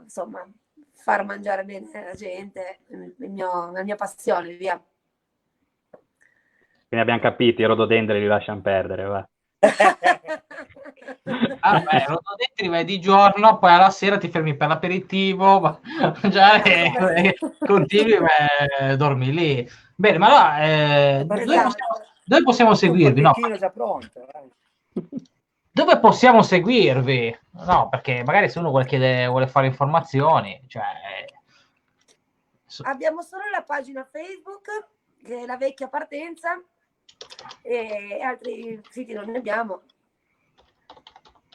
insomma far mangiare bene la gente, la mia passione, via. Quindi abbiamo capito, i rododendri li lasciamo perdere, va. Vabbè, rododendri vai di giorno, poi alla sera ti fermi per l'aperitivo, mangiare, continui e dormi lì. Bene, ma allora dove possiamo seguirvi? No? Già pronto, Dove possiamo seguirvi? No, perché magari se uno vuole fare informazioni, cioè... Abbiamo solo la pagina Facebook, che è La Vecchia Partenza, e altri siti non ne abbiamo.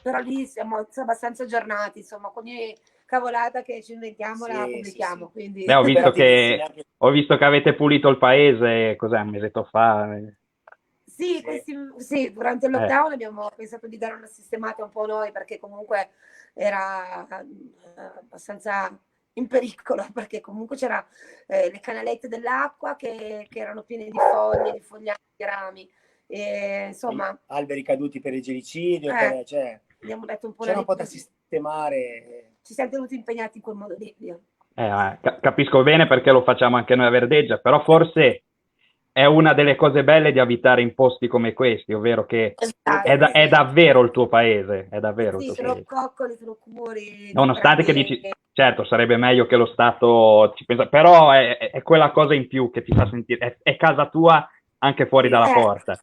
Però lì siamo abbastanza aggiornati, insomma, con ogni cavolata che ci inventiamo la pubblichiamo. Sì. Quindi... Beh, ho visto che avete pulito il paese, cos'è, un mesetto fa? Sì, durante il lockdown abbiamo pensato di dare una sistemata un po' noi, perché comunque era abbastanza in pericolo, perché comunque c'era le canalette dell'acqua che erano piene di foglie, di fogliami, di rami, e, insomma... Alberi caduti per il gelicidio, abbiamo detto un po' c'era un po' da sistemare. Ci siamo tenuti impegnati in quel modo lì. Capisco bene perché lo facciamo anche noi a Verdeggia, però forse è una delle cose belle di abitare in posti come questi, ovvero che è davvero il tuo paese, è davvero il tuo paese. Coccoli, te lo curi. Nonostante che dici, certo, sarebbe meglio che lo Stato ci pensa, però è quella cosa in più che ti fa sentire, è casa tua anche fuori dalla porta.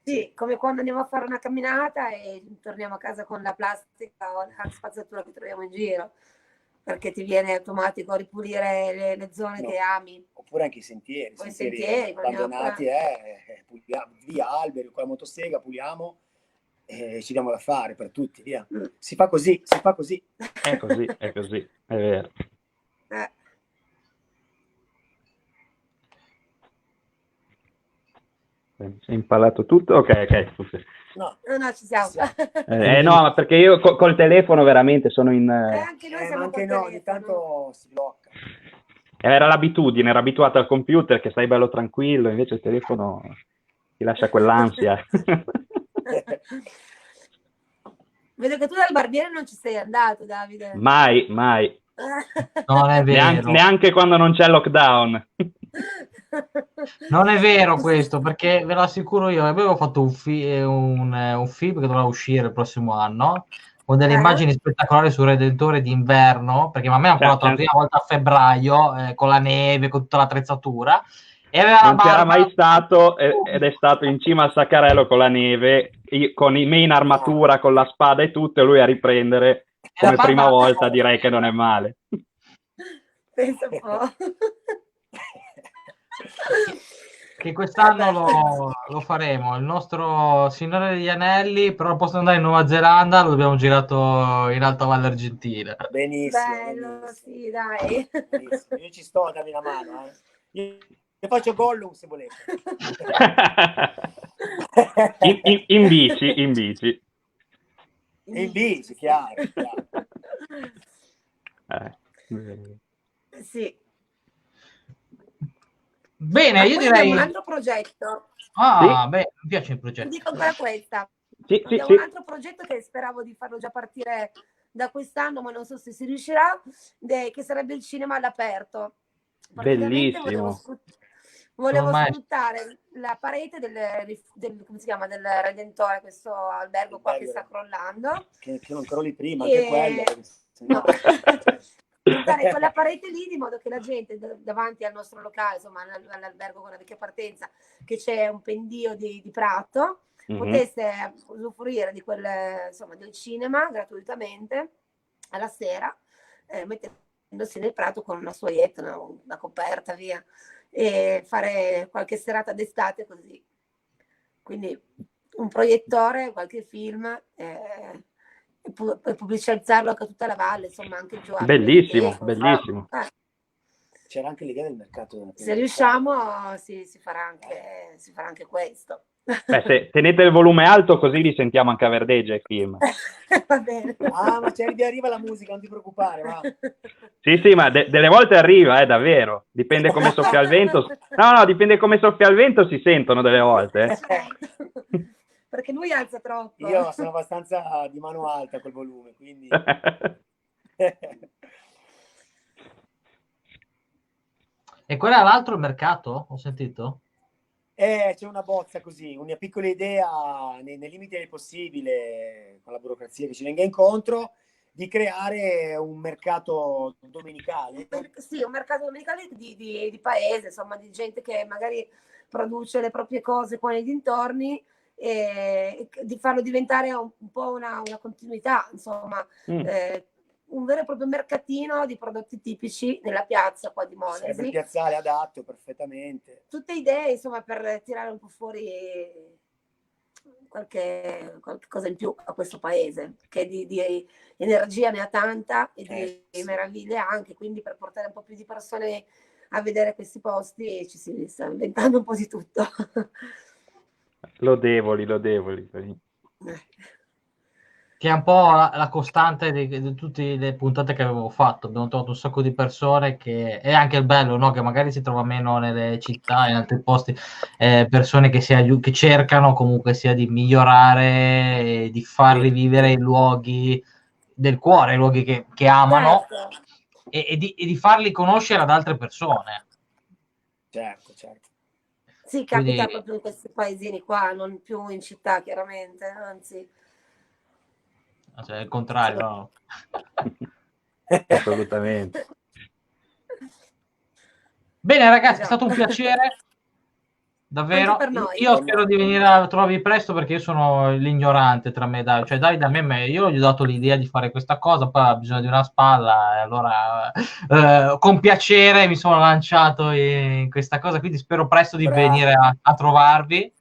Sì, come quando andiamo a fare una camminata e torniamo a casa con la plastica o la spazzatura che troviamo in giro, perché ti viene automatico ripulire le zone che ami. Oppure anche i sentieri abbandonati, puliamo, via alberi, con la motosega puliamo e ci diamo da fare per tutti, via. Si fa così. È così, è vero. Si è impalato tutto? Ok. No, ci siamo. No, ma perché io col telefono veramente sono in... Anche noi siamo anche no, ogni tanto si blocca. Era l'abitudine, ero abituato al computer che stai bello tranquillo, invece il telefono ti lascia quell'ansia. Vedo che tu dal barbiere non ci sei andato, Davide. Mai. Non è vero. Neanche quando non c'è lockdown. Non è vero questo, perché ve lo assicuro io, avevo fatto un film che doveva uscire il prossimo anno, con delle immagini spettacolari sul Redentore d'inverno, perché a me hanno portato la prima volta a febbraio, con la neve, con tutta l'attrezzatura, e aveva non c'era mai stato, ed è stato in cima al Saccarello con la neve, con i me in armatura, con la spada e tutto, e lui a riprendere come prima volta, direi che non è male. Pensa un po'. Che quest'anno lo faremo, il nostro Signore degli Anelli, però al posto di andare in Nuova Zelanda lo abbiamo girato in Alta Valle Argentina. Benissimo. Bello, sì, dai. Benissimo. Io ci sto a darvi una mano. Io faccio Gollum se volete. in bici. In bici, chiaro. Sì. Bene, io direi... un altro progetto. Beh, mi piace il progetto. Dico ancora questa. Sì. Un altro progetto che speravo di farlo già partire da quest'anno, ma non so se si riuscirà, che sarebbe il cinema all'aperto. Bellissimo. Volevo sfruttare la parete come si chiama, del Redentore, questo albergo qua che sta crollando. Che non crolli prima, anche quello. No. Quella parete lì, di modo che la gente davanti al nostro locale, insomma all'albergo con la vecchia partenza, che c'è un pendio di prato, potesse usufruire di del cinema gratuitamente alla sera, mettendosi nel prato con una soietta, una coperta, via, e fare qualche serata d'estate così. Quindi un proiettore, qualche film, e pubblicizzarlo anche a tutta la valle, insomma, anche giù. Bellissimo. C'era anche l'idea del mercato. Se riusciamo, si farà anche questo. Se tenete il volume alto, così li sentiamo anche a Verdeggia i film. Va bene. Ma arriva la musica, non ti preoccupare, va. Sì, ma delle volte arriva, davvero. Dipende come soffia il vento. No, dipende come soffia il vento, si sentono delle volte. Perché lui alza troppo. Io sono abbastanza di mano alta col volume, quindi... E qual è l'altro mercato? Ho sentito? C'è una bozza così, una piccola idea nei limiti del possibile, con la burocrazia che ci venga incontro, di creare un mercato domenicale. Sì, un mercato domenicale di paese, insomma, di gente che magari produce le proprie cose qua nei dintorni, e di farlo diventare un po' una continuità, insomma, un vero e proprio mercatino di prodotti tipici nella piazza qua di Monesi. Sarebbe il piazzale adatto perfettamente. Tutte idee, insomma, per tirare un po' fuori qualche cosa in più a questo paese, che di energia ne ha tanta e di meraviglie anche, quindi per portare un po' più di persone a vedere questi posti ci si sta inventando un po' di tutto. Lodevoli. Che è un po' la costante di tutte le puntate che avevo fatto. Abbiamo trovato un sacco di persone che è anche il bello, no? Che magari si trova meno nelle città, in altri posti, persone che cercano comunque sia di migliorare e di far rivivere i luoghi del cuore, i luoghi che amano, e di farli conoscere ad altre persone. Certo. Sì, capita proprio in questi paesini qua, non più in città, chiaramente, anzi. Cioè, il contrario, no? Assolutamente. Bene, ragazzi, è stato un piacere. Davvero. Io spero di venire a trovarvi presto, perché io sono l'ignorante tra me e Davide. Cioè, Davide a me, io gli ho dato l'idea di fare questa cosa, poi ha bisogno di una spalla, e allora con piacere mi sono lanciato in questa cosa, quindi spero presto di venire a trovarvi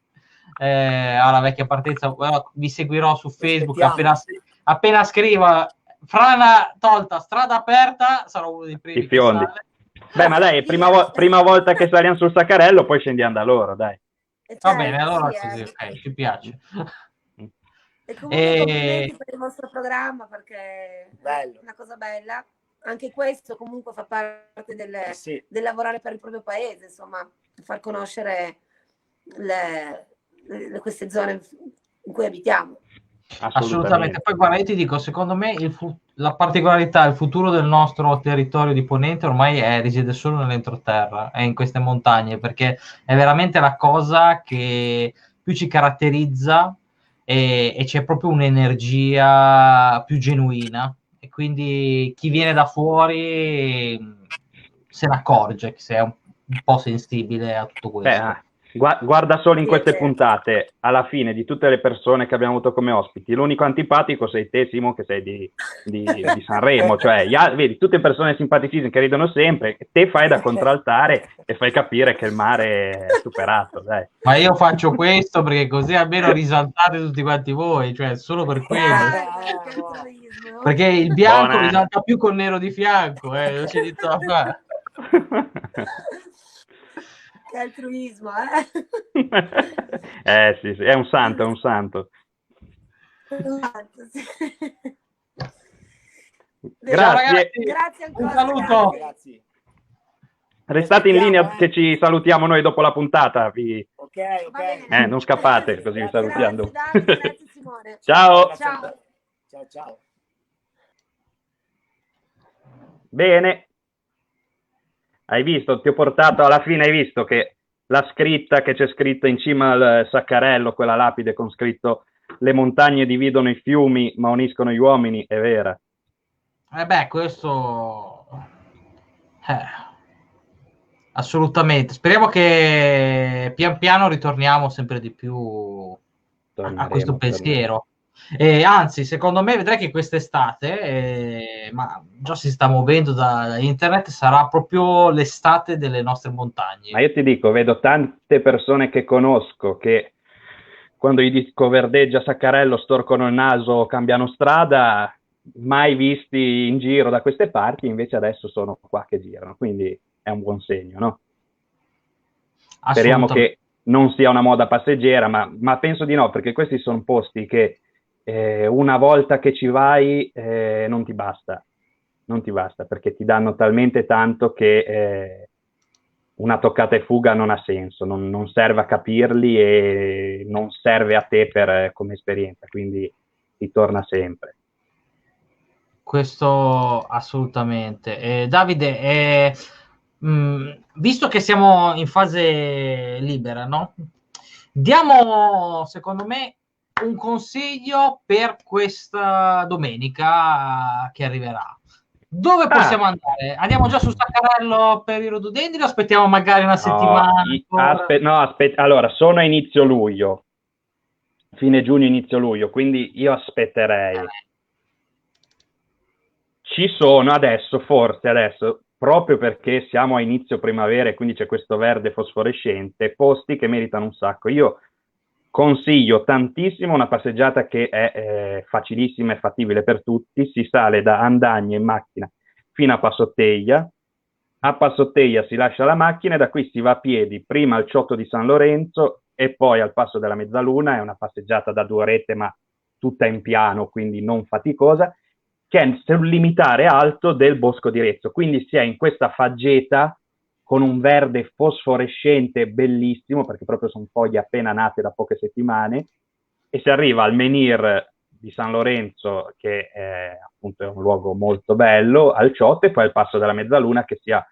alla vecchia partenza. Vi seguirò su Facebook, appena scrivo frana tolta, strada aperta, sarò uno dei primi. I fiondi. Beh, ma dai, prima volta che saliamo sul Saccarello, poi scendiamo da loro, dai. Va bene, allora sì, così, ok, ci piace. E comunque complimenti per il vostro programma, perché è una cosa bella. Anche questo comunque fa parte del lavorare per il proprio paese, insomma, far conoscere queste zone in cui abitiamo. Assolutamente. Poi guarda, io ti dico, secondo me la particolarità, il futuro del nostro territorio di Ponente ormai risiede solo nell'entroterra, è in queste montagne, perché è veramente la cosa che più ci caratterizza e c'è proprio un'energia più genuina, e quindi chi viene da fuori se ne accorge che sei un po' sensibile a tutto questo. Guarda solo in queste puntate, alla fine di tutte le persone che abbiamo avuto come ospiti, l'unico antipatico sei te, Simo, che sei di Sanremo, cioè vedi, tutte persone simpaticissime che ridono sempre, te fai da contraltare e fai capire che il mare è superato, dai. Ma io faccio questo perché così almeno risaltate tutti quanti voi, cioè solo per quello. Perché il bianco risalta più col nero di fianco, non c'è niente da fare. Che altruismo, sì, è un santo, è un santo. Grazie. Grazie ancora. Un saluto. Grazie. Restate in linea che ci salutiamo noi dopo la puntata. Ok. Non scappate, così vi salutiamo. Grazie Simone. Ciao. Ciao. Bene. Hai visto, ti ho portato alla fine, hai visto che la scritta che c'è scritta in cima al saccarello, quella lapide con scritto "le montagne dividono i fiumi ma uniscono gli uomini", è vera. Questo assolutamente. Speriamo che pian piano ritorniamo sempre di più a questo pensiero. Anzi, secondo me vedrai che quest'estate, ma già si sta muovendo da internet, sarà proprio l'estate delle nostre montagne. Ma io ti dico, vedo tante persone che conosco che quando gli dico verdeggia Saccarello storcono il naso, cambiano strada, mai visti in giro da queste parti, invece adesso sono qua che girano, quindi è un buon segno, no? Speriamo che non sia una moda passeggera, ma penso di no, perché questi sono posti che una volta che ci vai non ti basta, perché ti danno talmente tanto che una toccata e fuga non ha senso, non serve a capirli e non serve a te come esperienza, quindi ti torna sempre. Questo assolutamente. Davide, visto che siamo in fase libera, no? Diamo, secondo me, un consiglio per questa domenica che arriverà. Dove possiamo andare? Andiamo già su Saccarello per i rododendri o aspettiamo magari una settimana? Allora, sono a inizio luglio, fine giugno, inizio luglio, quindi io aspetterei. Ci sono adesso, proprio perché siamo a inizio primavera e quindi c'è questo verde fosforescente, posti che meritano un sacco. Io consiglio tantissimo una passeggiata che è facilissima e fattibile per tutti. Si sale da Andagna in macchina fino a Passotteglia. A Passotteglia si lascia la macchina e da qui si va a piedi prima al Ciotto di San Lorenzo e poi al Passo della Mezzaluna. È una passeggiata da 2 orette, ma tutta in piano, quindi non faticosa, che è sul limitare alto del Bosco di Rezzo. Quindi si è in questa faggeta con un verde fosforescente bellissimo, perché proprio sono foglie appena nate da poche settimane, e si arriva al menhir di San Lorenzo, che appunto è un luogo molto bello, al Ciotto, e poi al Passo della Mezzaluna, che si ha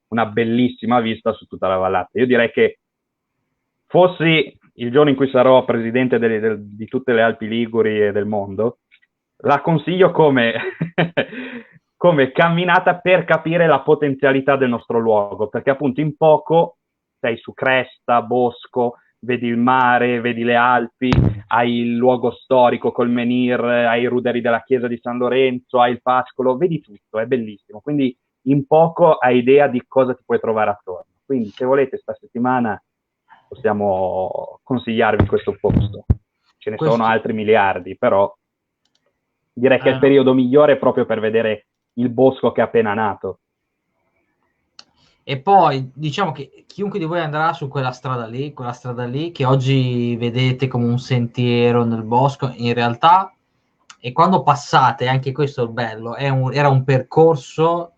una bellissima vista su tutta la vallata. Io direi che fossi il giorno in cui sarò presidente di tutte le Alpi Liguri e del mondo, la consiglio come camminata per capire la potenzialità del nostro luogo, perché appunto in poco sei su cresta, bosco, vedi il mare, vedi le Alpi, hai il luogo storico col menhir, hai i ruderi della chiesa di San Lorenzo, hai il pascolo, vedi tutto, è bellissimo. Quindi in poco hai idea di cosa ti puoi trovare attorno. Quindi se volete sta settimana possiamo consigliarvi questo posto. Ce ne sono altri miliardi, però direi che è il periodo migliore proprio per vedere il bosco che è appena nato. E poi diciamo che chiunque di voi andrà su quella strada lì, che oggi vedete come un sentiero nel bosco, in realtà, e quando passate, anche questo è il bello, era un percorso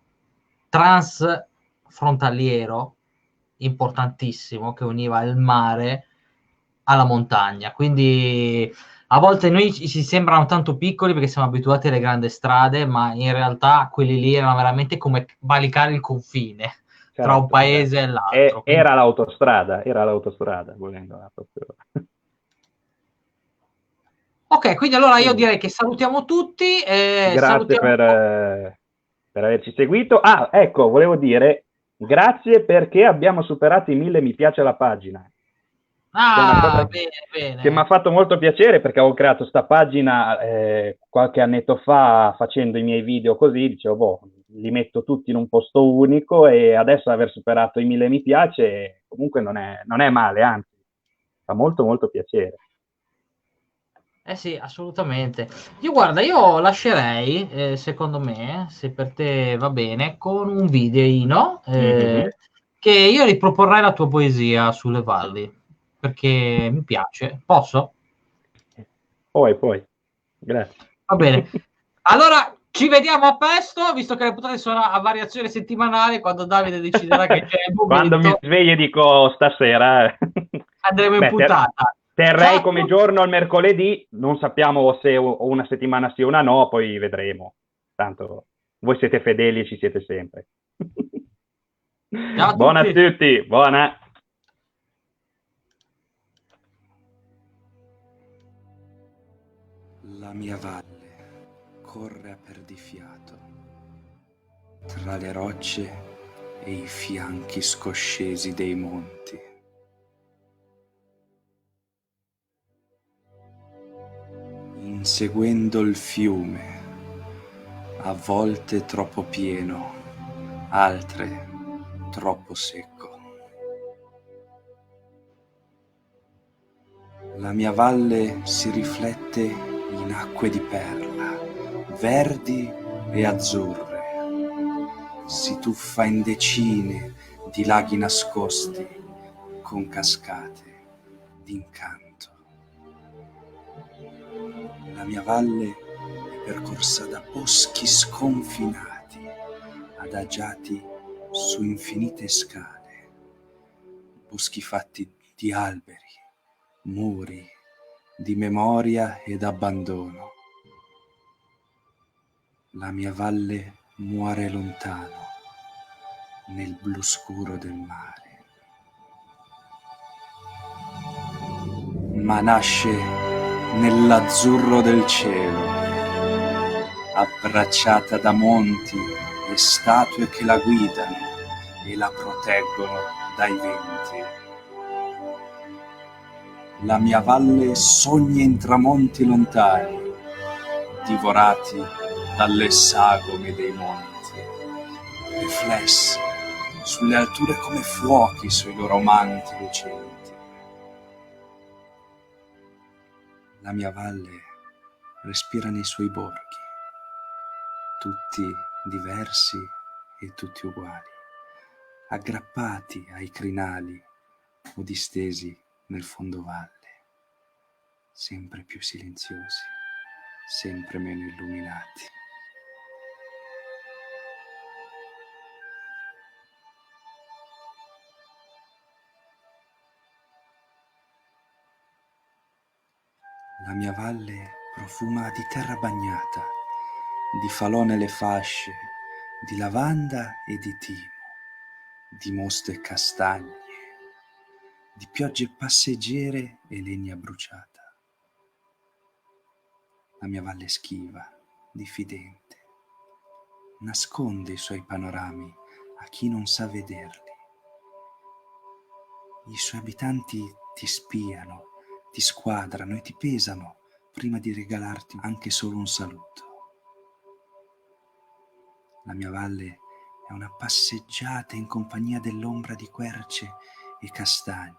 transfrontaliero importantissimo che univa il mare alla montagna. Quindi a volte noi ci sembrano tanto piccoli perché siamo abituati alle grandi strade, ma in realtà quelli lì erano veramente come valicare il confine tra un paese e l'altro. Quindi... Era l'autostrada, volendo. Proprio. Ok, quindi allora io direi che salutiamo tutti. Grazie per averci seguito. Ah, ecco, volevo dire grazie perché abbiamo superato i 1000 mi piace alla pagina. È una cosa bene. Che mi ha fatto molto piacere perché avevo creato sta pagina qualche annetto fa facendo i miei video così, dicevo, boh, li metto tutti in un posto unico e adesso aver superato i 1000 mi piace comunque non è male, anzi, fa molto molto piacere. Eh sì, assolutamente. Io lascerei, secondo me, se per te va bene, con un videino che io riproporrei la tua poesia sulle valli, perché mi piace. Posso? Poi. Grazie. Va bene. Allora, ci vediamo a presto, visto che le puntate sono a variazione settimanale, quando Davide deciderà che c'è il momento. Quando mi sveglio dico stasera andremo in puntata. Terrei come giorno il mercoledì, non sappiamo se una settimana sì o una no, poi vedremo. Tanto voi siete fedeli e ci siete sempre. Ciao Buona a tutti, buona. La mia valle corre a perdifiato tra le rocce e i fianchi scoscesi dei monti. Inseguendo il fiume, a volte troppo pieno, altre troppo secco. La mia valle si riflette in acque di perla, verdi e azzurre. Si tuffa in decine di laghi nascosti con cascate d'incanto. La mia valle è percorsa da boschi sconfinati, adagiati su infinite scale, boschi fatti di alberi, muri, di memoria ed abbandono. La mia valle muore lontano, nel blu scuro del mare. Ma nasce nell'azzurro del cielo, abbracciata da monti e statue che la guidano e la proteggono dai venti. La mia valle sogna in tramonti lontani, divorati dalle sagome dei monti, riflessi sulle alture come fuochi sui loro manti lucenti. La mia valle respira nei suoi borghi, tutti diversi e tutti uguali, aggrappati ai crinali o distesi nel fondovalle, sempre più silenziosi, sempre meno illuminati. La mia valle profuma di terra bagnata, di falò nelle fasce, di lavanda e di timo, di mosto e castagne, di piogge passeggere e legna bruciata. La mia valle schiva, diffidente, nasconde i suoi panorami a chi non sa vederli. I suoi abitanti ti spiano, ti squadrano e ti pesano prima di regalarti anche solo un saluto. La mia valle è una passeggiata in compagnia dell'ombra di querce e castagni,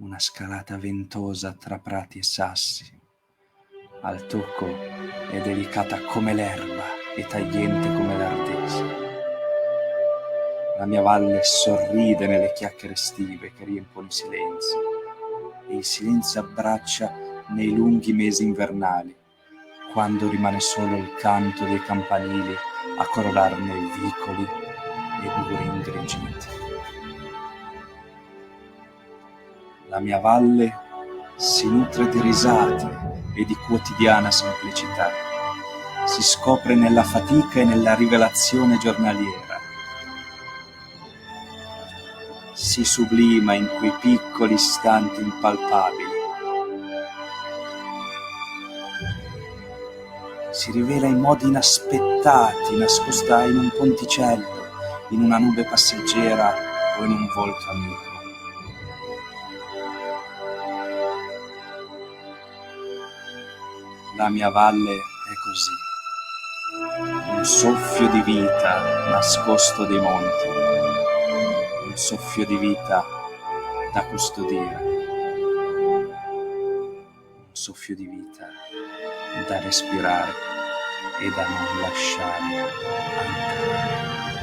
una scalata ventosa tra prati e sassi. Al tocco è delicata come l'erba e tagliente come l'ardese. La mia valle sorride nelle chiacchiere estive che riempono i silenzi, e il silenzio abbraccia nei lunghi mesi invernali, quando rimane solo il canto dei campanili a colorarne vicoli e duri ingrigiti. La mia valle si nutre di risate e di quotidiana semplicità, si scopre nella fatica e nella rivelazione giornaliera, si sublima in quei piccoli istanti impalpabili, si rivela in modi inaspettati, nascosta in un ponticello, in una nube passeggera o in un volto amico. La mia valle è così, un soffio di vita nascosto dei monti, un soffio di vita da custodire, un soffio di vita da respirare e da non lasciare andare.